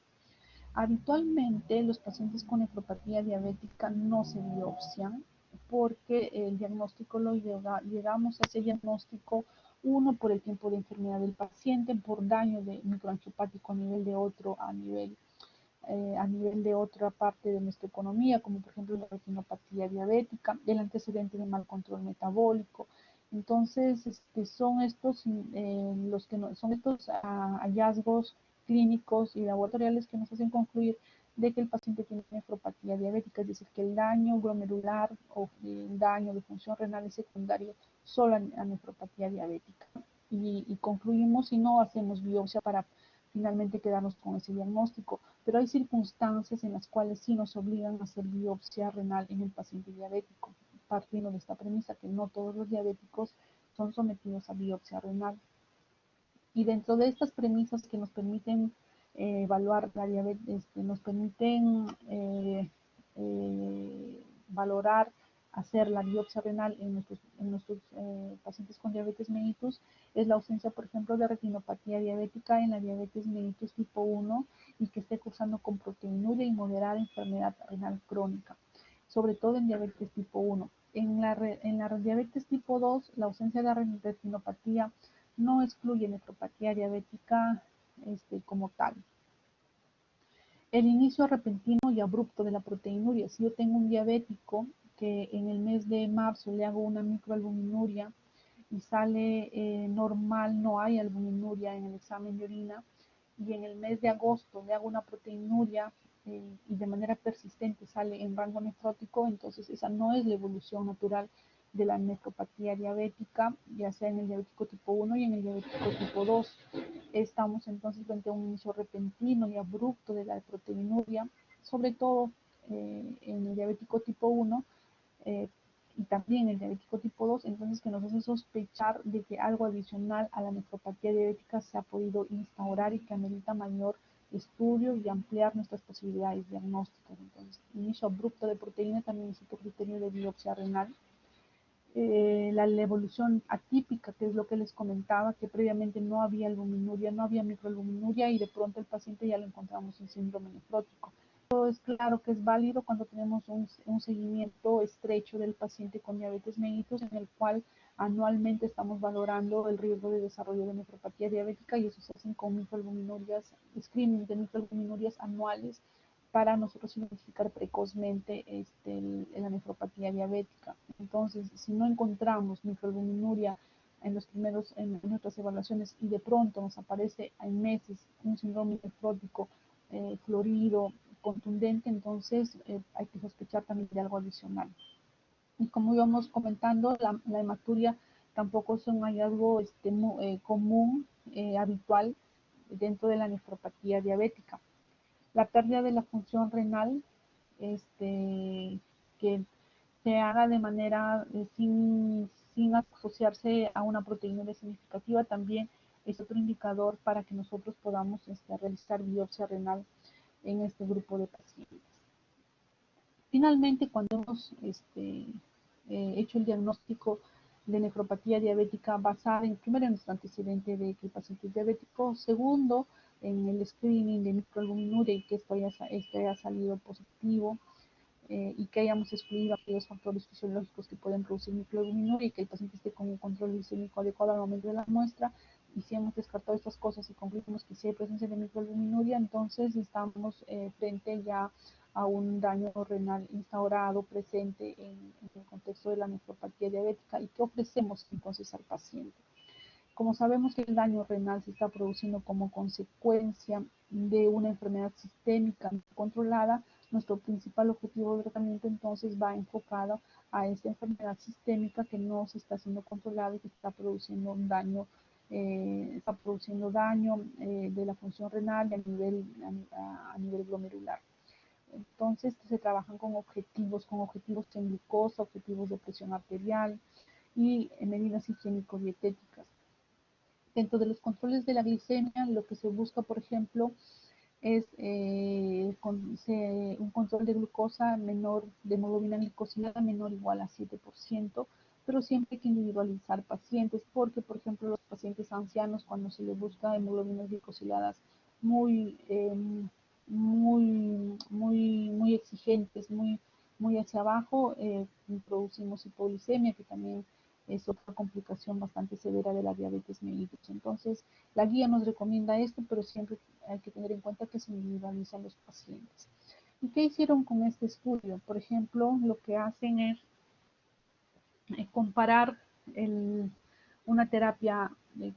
Speaker 1: Habitualmente los pacientes con nefropatía diabética no se biopsian porque el diagnóstico llegamos a ese diagnóstico, uno, por el tiempo de enfermedad del paciente, por daño de microangiopático a nivel de otra parte de nuestra economía, como por ejemplo la retinopatía diabética, el antecedente de mal control metabólico. Entonces, son estos son estos hallazgos clínicos y laboratoriales que nos hacen concluir de que el paciente tiene nefropatía diabética, es decir, que el daño glomerular o el daño de función renal es secundario solo a nefropatía diabética. Y concluimos y no hacemos biopsia para finalmente quedarnos con ese diagnóstico, pero hay circunstancias en las cuales sí nos obligan a hacer biopsia renal en el paciente diabético, partiendo de esta premisa que no todos los diabéticos son sometidos a biopsia renal. Y dentro de estas premisas que nos permiten evaluar la diabetes, nos permiten valorar hacer la biopsia renal en nuestros pacientes con diabetes mellitus, es la ausencia, por ejemplo, de retinopatía diabética en la diabetes mellitus tipo 1 y que esté cursando con proteinuria y moderada enfermedad renal crónica, sobre todo en diabetes tipo 1. En la diabetes tipo 2, la ausencia de retinopatía no excluye nefropatía diabética como tal. El inicio repentino y abrupto de la proteinuria. Si yo tengo un diabético que en el mes de marzo le hago una microalbuminuria y sale normal, no hay albuminuria en el examen de orina, y en el mes de agosto le hago una proteinuria y de manera persistente sale en rango nefrótico, entonces esa no es la evolución natural de la nefropatía diabética, ya sea en el diabético tipo 1 y en el diabético tipo 2. Estamos entonces frente a un inicio repentino y abrupto de la proteinuria, sobre todo en el diabético tipo 1 eh, y también el diabético tipo 2, entonces que nos hace sospechar de que algo adicional a la nefropatía diabética se ha podido instaurar y que amerita mayor estudio y ampliar nuestras posibilidades diagnósticas. Entonces, inicio abrupto de proteína también es otro criterio de biopsia renal. La evolución atípica, que es lo que les comentaba, que previamente no había albuminuria, no había microalbuminuria y de pronto el paciente ya lo encontramos en síndrome nefrótico. Todo es claro que es válido cuando tenemos un seguimiento estrecho del paciente con diabetes mellitus en el cual anualmente estamos valorando el riesgo de desarrollo de nefropatía diabética y eso se hacen con microalbuminurias, screening de microalbuminurias anuales para nosotros identificar precozmente la nefropatía diabética. Entonces, si no encontramos microalbuminuria en nuestras evaluaciones y de pronto nos aparece en meses un síndrome nefrótico florido contundente, entonces hay que sospechar también de algo adicional. Y como íbamos comentando, la hematuria tampoco es un hallazgo común, habitual dentro de la nefropatía diabética. La pérdida de la función renal, que se haga de manera sin asociarse a una proteína significativa, también es otro indicador para que nosotros podamos realizar biopsia renal en este grupo de pacientes. Finalmente, cuando hemos hecho el diagnóstico de nefropatía diabética basada primero en nuestro antecedente de que el paciente es diabético, segundo, en el screening de microalbuminuria y que esto haya salido positivo, y que hayamos excluido aquellos factores fisiológicos que pueden producir microalbuminuria y que el paciente esté con un control glicémico adecuado al momento de la muestra. Y si hemos descartado estas cosas y concluimos que sí hay presencia de microalbuminuria, entonces estamos frente ya a un daño renal instaurado presente en el contexto de la nefropatía diabética. ¿Y qué ofrecemos entonces al paciente? Como sabemos que el daño renal se está produciendo como consecuencia de una enfermedad sistémica controlada, nuestro principal objetivo de tratamiento entonces va enfocado a esta enfermedad sistémica que no se está siendo controlada y que está produciendo un daño, de la función renal a nivel glomerular. Entonces se trabajan con objetivos en glucosa, objetivos de presión arterial y medidas higiénico-dietéticas. Dentro de los controles de la glicemia, lo que se busca, por ejemplo, es un control de glucosa menor, de hemoglobina glicosilada menor o igual a 7%, pero siempre hay que individualizar pacientes, porque, por ejemplo, los pacientes ancianos, cuando se les busca hemoglobinas glicosiladas muy, muy exigentes, muy hacia abajo, producimos hipoglicemia, que también es otra complicación bastante severa de la diabetes mellitus. Entonces, la guía nos recomienda esto, pero siempre hay que tener en cuenta que se individualizan los pacientes. ¿Y qué hicieron con este estudio? Por ejemplo, lo que hacen es comparar una terapia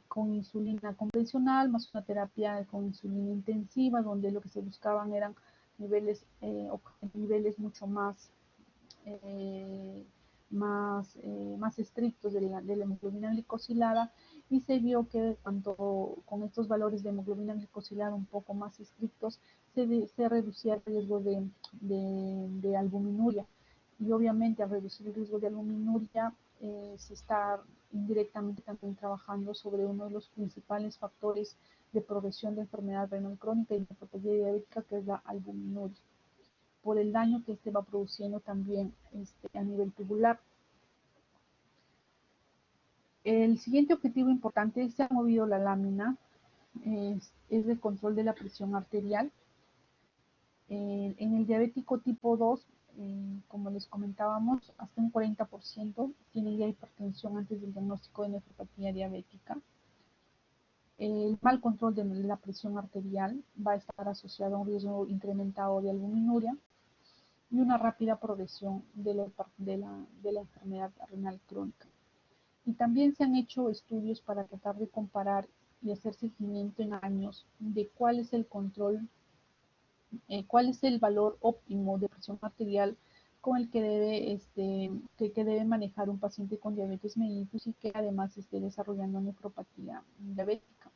Speaker 1: con insulina convencional más una terapia con insulina intensiva, donde lo que se buscaban eran niveles mucho eh, más estrictos de la hemoglobina glicosilada, y se vio que tanto con estos valores de hemoglobina glicosilada un poco más estrictos se reducía el riesgo de albuminuria. Y obviamente al reducir el riesgo de albuminuria se está indirectamente también trabajando sobre uno de los principales factores de progresión de enfermedad renal crónica y nefropatía diabética, que es la albuminuria, por el daño que este va produciendo también a nivel tubular. El siguiente objetivo importante, se ha movido la lámina, es el control de la presión arterial. En el diabético tipo 2, como les comentábamos, hasta un 40% tiene ya hipertensión antes del diagnóstico de nefropatía diabética. El mal control de la presión arterial va a estar asociado a un riesgo incrementado de albuminuria y una rápida progresión de la enfermedad renal crónica. Y también se han hecho estudios para tratar de comparar y hacer seguimiento en años de cuál es el control, cuál es el valor óptimo de presión arterial con el que debe manejar un paciente con diabetes mellitus y que además esté desarrollando nefropatía diabética.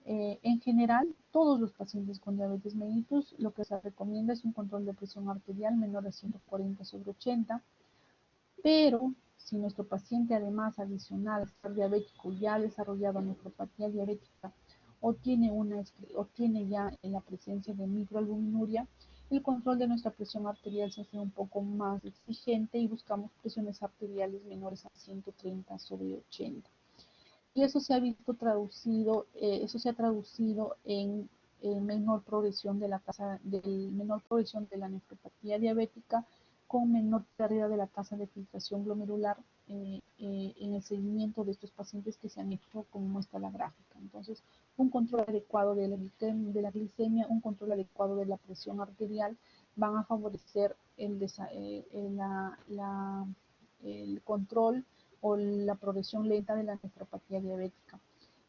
Speaker 1: En general, todos los pacientes con diabetes mellitus, lo que se recomienda es un control de presión arterial menor a 140/80, pero si nuestro paciente además adicional a estar diabético ya ha desarrollado nefropatía diabética o tiene ya en la presencia de microalbuminuria, el control de nuestra presión arterial se hace un poco más exigente y buscamos presiones arteriales menores a 130/80. Y eso se ha visto traducido, eso se ha traducido en menor progresión menor progresión de la nefropatía diabética, con menor pérdida de la tasa de filtración glomerular en el seguimiento de estos pacientes que se han hecho como muestra la gráfica. Entonces, un control adecuado de la glicemia, un control adecuado de la presión arterial van a favorecer el control o la progresión lenta de la nefropatía diabética.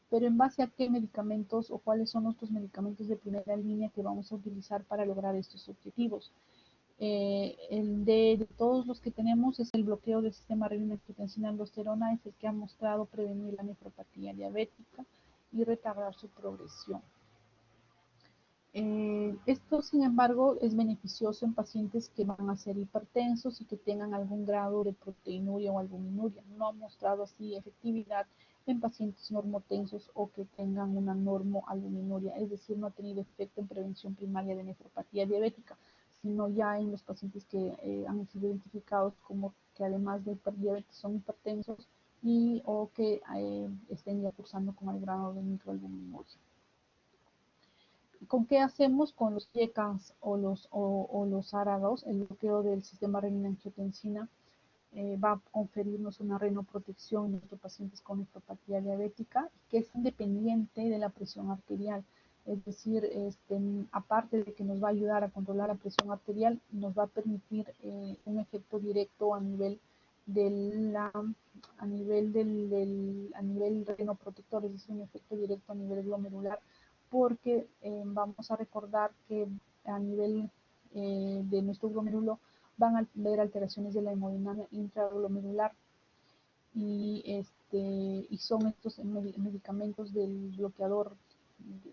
Speaker 1: pero en base a qué medicamentos o cuáles son nuestros medicamentos de primera línea que vamos a utilizar para lograr estos objetivos. El de todos los que tenemos es el bloqueo del sistema renina-angiotensina-aldosterona, es el que ha mostrado prevenir la nefropatía diabética y retardar su progresión. Esto, sin embargo, es beneficioso en pacientes que van a ser hipertensos y que tengan algún grado de proteinuria o albuminuria. No ha mostrado así efectividad en pacientes normotensos o que tengan una normoalbuminuria, es decir, no ha tenido efecto en prevención primaria de nefropatía diabética, sino ya en los pacientes que han sido identificados como que además de diabetes son hipertensos y o que estén ya cursando con el grado de microalbuminuria. ¿Con qué hacemos? Con los YECAs o los ARA2, el bloqueo del sistema renina-angiotensina va a conferirnos una renoprotección en nuestros pacientes con nefropatía diabética, que es independiente de la presión arterial. Es decir, aparte de que nos va a ayudar a controlar la presión arterial, nos va a permitir un efecto directo a nivel a nivel renoprotector, es decir, un efecto directo a nivel glomerular, porque vamos a recordar que a nivel de nuestro glomérulo van a haber alteraciones de la hemodinamia intraglomerular y son estos medicamentos del bloqueador,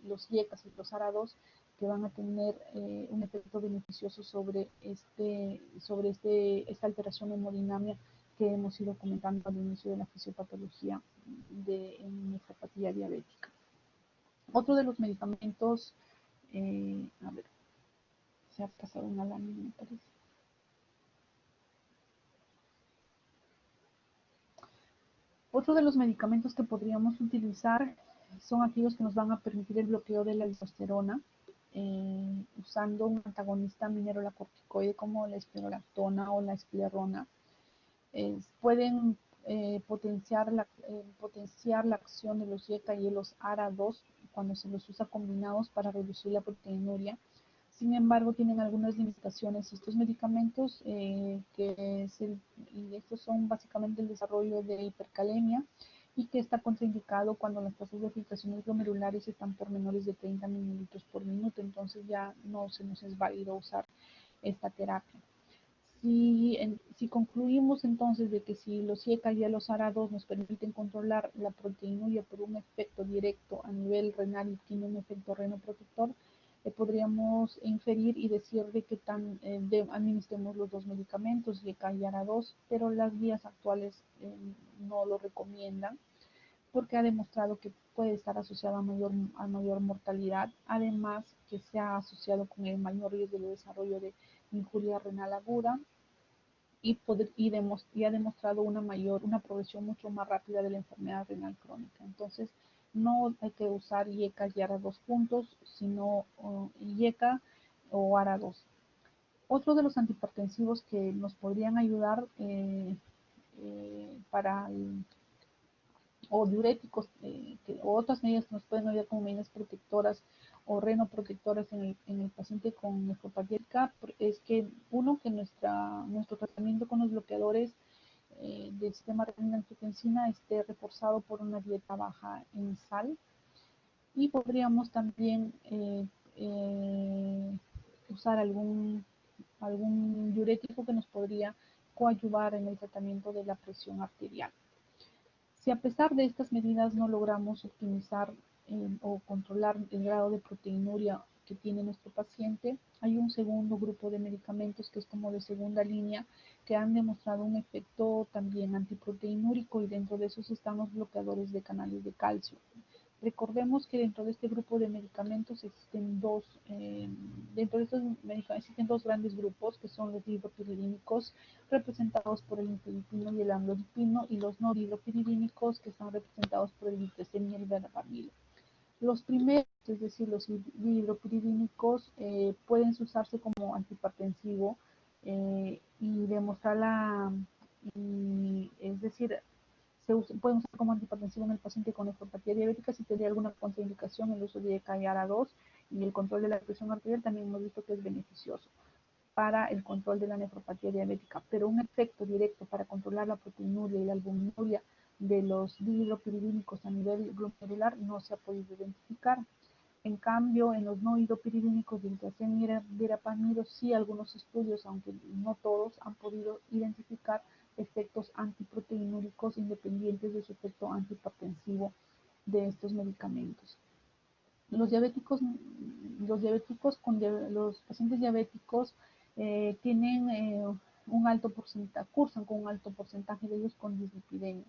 Speaker 1: los YECAs y los ARA2, que van a tener un efecto beneficioso sobre esta alteración de hemodinamia que hemos ido comentando al inicio de la fisiopatología de nefropatía diabética. Otro de los medicamentos, a ver, se ha pasado una lámina, me parece. Otro de los medicamentos que podríamos utilizar son aquellos que nos van a permitir el bloqueo de la aldosterona, usando un antagonista mineralocorticoide como la espironolactona o la esplerona. Pueden potenciar la acción de los YECA y los ARA2 cuando se los usa combinados para reducir la proteinuria. Sin embargo, tienen algunas limitaciones estos medicamentos, y estos son básicamente el desarrollo de hipercalemia y que está contraindicado cuando las tasas de filtraciones glomerulares están por menores de 30 mililitros por minuto, entonces ya no se nos es válido usar esta terapia. Si concluimos entonces de que si los YECA y los ARA2 nos permiten controlar la proteinuria por un efecto directo a nivel renal y tiene un efecto renoprotector, podríamos inferir y decir de que administremos los dos medicamentos, YECA y ARA2, pero las guías actuales no lo recomiendan porque ha demostrado que puede estar asociado a mayor mortalidad, además que se ha asociado con el mayor riesgo de desarrollo de injuria renal aguda y ha demostrado una progresión mucho más rápida de la enfermedad renal crónica. Entonces, no hay que usar YECA y ARA2 juntos, sino YECA o ARA2. Otro de los antihipertensivos que nos podrían ayudar o diuréticos o otras medidas que nos pueden ayudar como medidas protectoras o renoprotectoras en el paciente con nefropatía es que que nuestro tratamiento con los bloqueadores del sistema renina-angiotensina esté reforzado por una dieta baja en sal, y podríamos también usar algún diurético que nos podría coadyuvar en el tratamiento de la presión arterial. Si a pesar de estas medidas no logramos optimizar o controlar el grado de proteinuria que tiene nuestro paciente, hay un segundo grupo de medicamentos que es como de segunda línea, que han demostrado un efecto también antiproteinúrico, y dentro de esos están los bloqueadores de canales de calcio. Recordemos que dentro de este grupo de medicamentos existen dentro de estos medicamentos existen dos grandes grupos, que son los hidropiridínicos, representados por el nifedipino y el amlodipino, y los no hidropiridínicos, que están representados por el vitracem y el verapamil. Los primeros, es decir, los hidropiridínicos, pueden usarse como antihipertensivo y demostrar es decir, pueden usar como antihipertensivo en el paciente con nefropatía diabética si tendría alguna contraindicación el uso de ECA-ARA2, y el control de la presión arterial también hemos visto que es beneficioso para el control de la nefropatía diabética, pero un efecto directo para controlar la proteinuria y la albuminuria de los dihidropiridínicos a nivel glomerular no se ha podido identificar. En cambio, en los no hidropiridínicos de glutatión y verapamido, sí algunos estudios, aunque no todos, han podido identificar efectos antiproteinúricos independientes de su efecto antihipertensivo de estos medicamentos. Los diabéticos, los pacientes diabéticos tienen un alto porcentaje, cursan con un alto porcentaje de ellos con dislipidemia.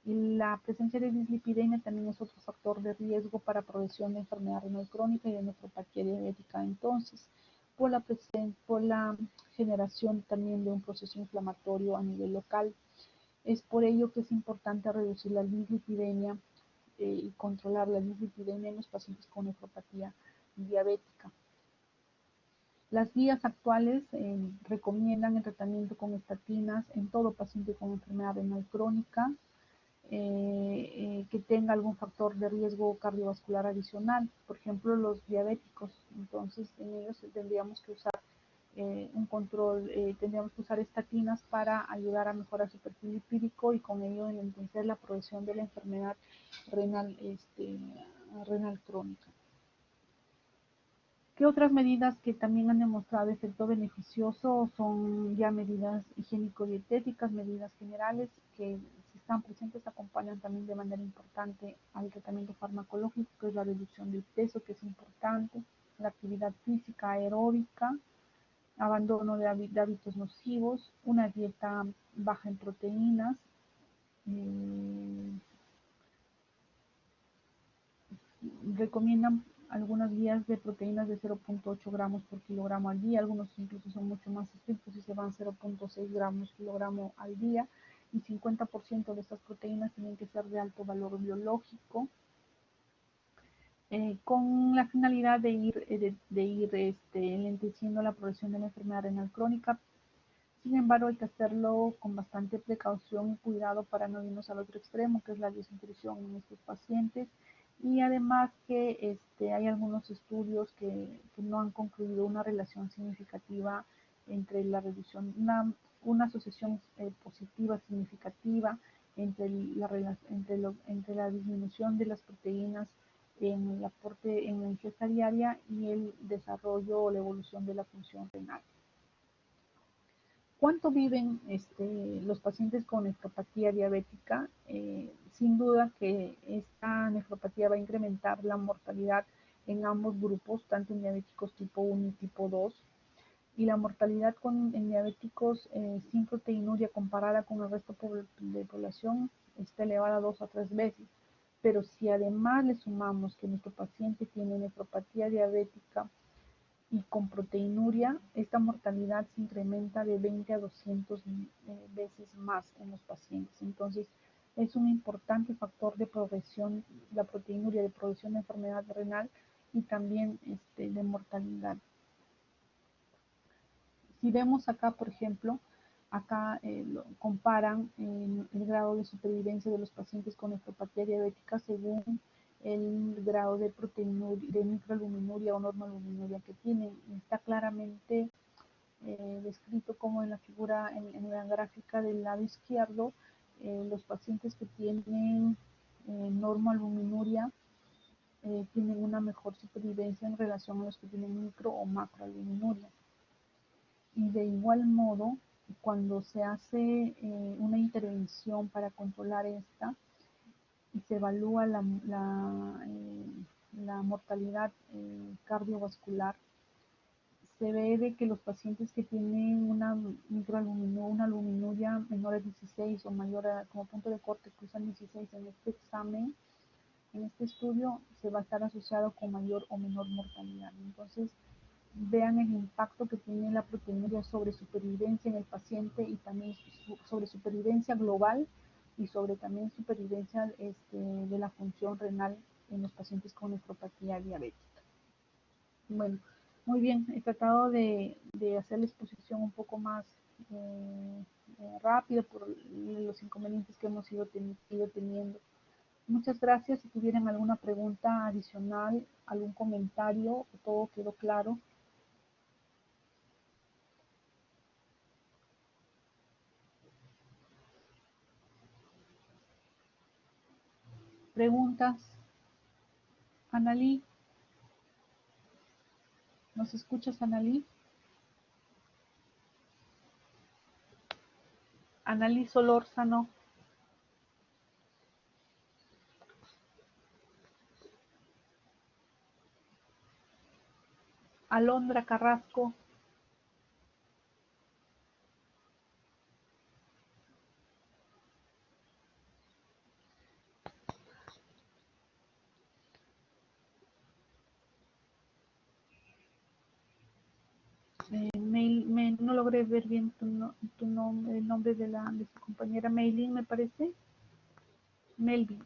Speaker 1: Y la presencia de dislipidemia también es otro factor de riesgo para progresión de enfermedad renal crónica y de nefropatía diabética. Entonces, por la generación también de un proceso inflamatorio a nivel local. Es por ello que es importante reducir la dislipidemia y controlar la dislipidemia en los pacientes con nefropatía diabética. Las guías actuales recomiendan el tratamiento con estatinas en todo paciente con enfermedad renal crónica que tenga algún factor de riesgo cardiovascular adicional, por ejemplo los diabéticos. Entonces en ellos tendríamos que usar un control, tendríamos que usar estatinas para ayudar a mejorar su perfil lipídico y con ello entonces la progresión de la enfermedad renal, renal crónica. ¿Qué otras medidas que también han demostrado efecto beneficioso? Son ya medidas higiénico-dietéticas, medidas generales que si están presentes acompañan también de manera importante al tratamiento farmacológico, que es la reducción del peso, que es importante, la actividad física aeróbica, abandono de hábitos nocivos, una dieta baja en proteínas, eh, recomiendan algunas guías de proteínas de 0.8 gramos por kilogramo al día, algunos incluso son mucho más estrictos y se van 0.6 gramos kilogramo al día, y 50% de estas proteínas tienen que ser de alto valor biológico, con la finalidad de ir lenteciendo la progresión de la enfermedad renal crónica. Sin embargo, hay que hacerlo con bastante precaución y cuidado para no irnos al otro extremo, que es la desnutrición en estos pacientes. Y además que hay algunos estudios que no han concluido una relación significativa entre la reducción, una asociación positiva significativa entre la disminución de las proteínas en el aporte en la ingesta diaria y el desarrollo o la evolución de la función renal. ¿Cuánto viven los pacientes con nefropatía diabética? Sin duda que esta nefropatía va a incrementar la mortalidad en ambos grupos, tanto en diabéticos tipo 1 y tipo 2. Y la mortalidad en diabéticos sin proteinuria comparada con el resto de población está elevada 2 a 3 veces. Pero si además le sumamos que nuestro paciente tiene nefropatía diabética y con proteinuria, esta mortalidad se incrementa de 20 a 200 veces más en los pacientes. Entonces, es un importante factor de progresión, la proteinuria, de progresión de enfermedad renal y también de mortalidad. Si vemos acá, por ejemplo, acá comparan el grado de supervivencia de los pacientes con nefropatía diabética según el grado de proteinuria, de microalbuminuria o normalbuminuria que tienen. Está claramente descrito como en la figura, en la gráfica del lado izquierdo, los pacientes que tienen normalbuminuria tienen una mejor supervivencia en relación a los que tienen micro o macroalbuminuria. Y de igual modo, cuando se hace una intervención para controlar esta y se evalúa la mortalidad cardiovascular, se ve de que los pacientes que tienen una albuminuria menor a 16 o mayor como punto de corte cruzan 16 en este examen, en este estudio, se va a estar asociado con mayor o menor mortalidad. Entonces, vean el impacto que tiene la proteinuria sobre supervivencia en el paciente y también sobre supervivencia global y sobre también supervivencia de la función renal en los pacientes con nefropatía diabética. Bueno, muy bien, he tratado de hacer la exposición un poco más rápida por los inconvenientes que hemos ido teniendo. Muchas gracias. Si tuvieran alguna pregunta adicional, algún comentario, todo quedó claro. Preguntas. Analí, ¿nos escuchas, Analí? Analí Solórzano. Alondra Carrasco. No logré ver bien tu nombre, el nombre de su compañera Maylin, me parece. Melvi,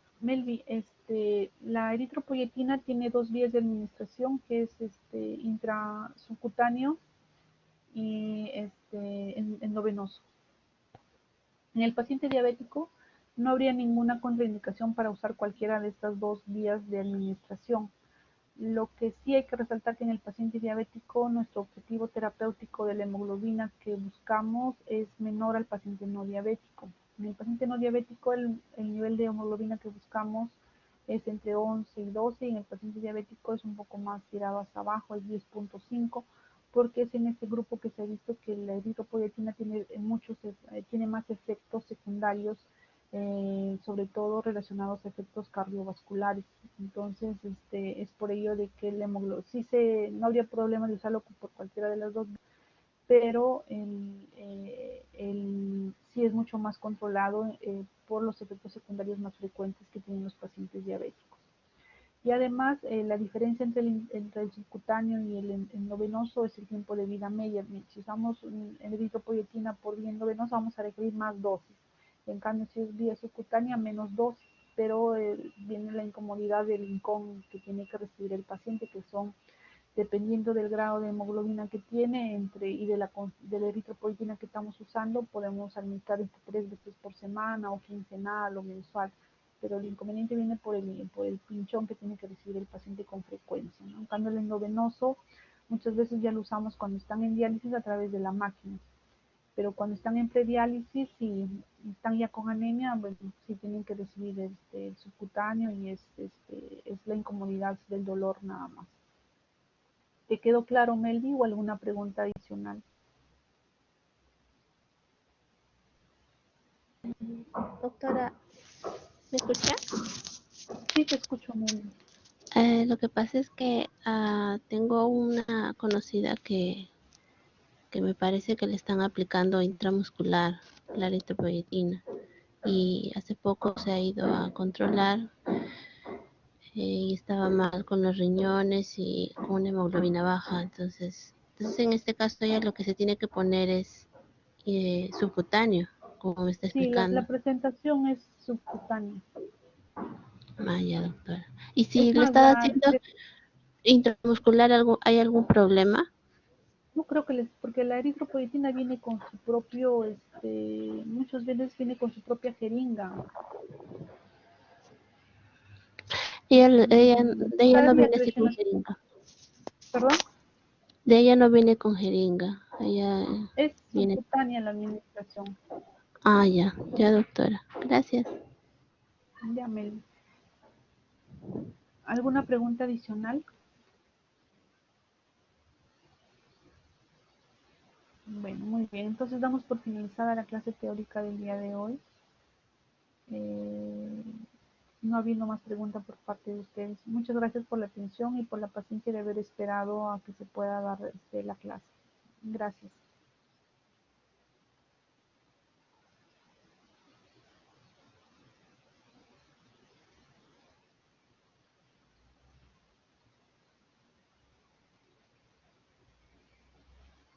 Speaker 1: la eritropoyetina tiene dos vías de administración, que es intrasubcutáneo y endovenoso. En el paciente diabético no habría ninguna contraindicación para usar cualquiera de estas dos vías de administración. Lo que sí hay que resaltar que en el paciente diabético nuestro objetivo terapéutico de la hemoglobina que buscamos es menor al paciente no diabético. En el paciente no diabético el nivel de hemoglobina que buscamos es entre 11 y 12 y en el paciente diabético es un poco más tirado hacia abajo, es 10.5 porque es en este grupo que se ha visto que la eritropoyetina tiene más efectos secundarios, sobre todo relacionados a efectos cardiovasculares. Entonces, es por ello de que el hemoglobina, no habría problema de usarlo por cualquiera de las dos, pero sí es mucho más controlado por los efectos secundarios más frecuentes que tienen los pacientes diabéticos. Y además, la diferencia entre el subcutáneo y el endovenoso es el tiempo de vida media. Si usamos eritropoyetina por vía endovenosa, vamos a requerir más dosis. En cambio, si es vía subcutánea, menos dosis. Pero viene la incomodidad del rincón que tiene que recibir el paciente, que son, dependiendo del grado de hemoglobina que tiene y de la eritropoyetina que estamos usando, podemos administrar entre 3 veces por semana o quincenal o mensual, pero el inconveniente viene por el pinchón que tiene que recibir el paciente con frecuencia, ¿no? En cambio, el endovenoso muchas veces ya lo usamos cuando están en diálisis a través de la máquina, pero cuando están en prediálisis y están ya con anemia, pues sí tienen que recibir el subcutáneo y es la incomodidad del dolor nada más. ¿Te quedó claro, Melvi, o alguna pregunta adicional?
Speaker 2: Doctora, ¿me escucha?
Speaker 1: Sí, te escucho, Melvi.
Speaker 2: Lo que pasa es que tengo una conocida que me parece que le están aplicando intramuscular la eritropoyetina y hace poco se ha ido a controlar y estaba mal con los riñones y con una hemoglobina baja. Entonces en este caso ella lo que se tiene que poner es subcutáneo, como me está
Speaker 1: Sí, la
Speaker 2: explicando.
Speaker 1: presentación es subcutánea.
Speaker 2: Vaya, doctora. Y si
Speaker 1: Es
Speaker 2: lo
Speaker 1: más,
Speaker 2: está haciendo intramuscular, ¿hay algún problema?
Speaker 1: no creo que porque la eritropoyetina viene con su propio, muchas veces viene con su propia jeringa.
Speaker 2: De ella no
Speaker 1: Todavía
Speaker 2: viene así
Speaker 1: creció
Speaker 2: con
Speaker 1: en
Speaker 2: jeringa.
Speaker 1: perdón,
Speaker 2: De ella no viene con jeringa. Ella
Speaker 1: es
Speaker 2: viene.
Speaker 1: subcutánea la administración.
Speaker 2: Ah, ya, doctora. Gracias.
Speaker 1: Ya, Mel. ¿Alguna pregunta adicional? Bueno, muy bien. Entonces damos por finalizada la clase teórica del día de hoy. Eh, no habiendo más preguntas por parte de ustedes. Muchas gracias por la atención y por la paciencia de haber esperado a que se pueda dar la clase. Gracias.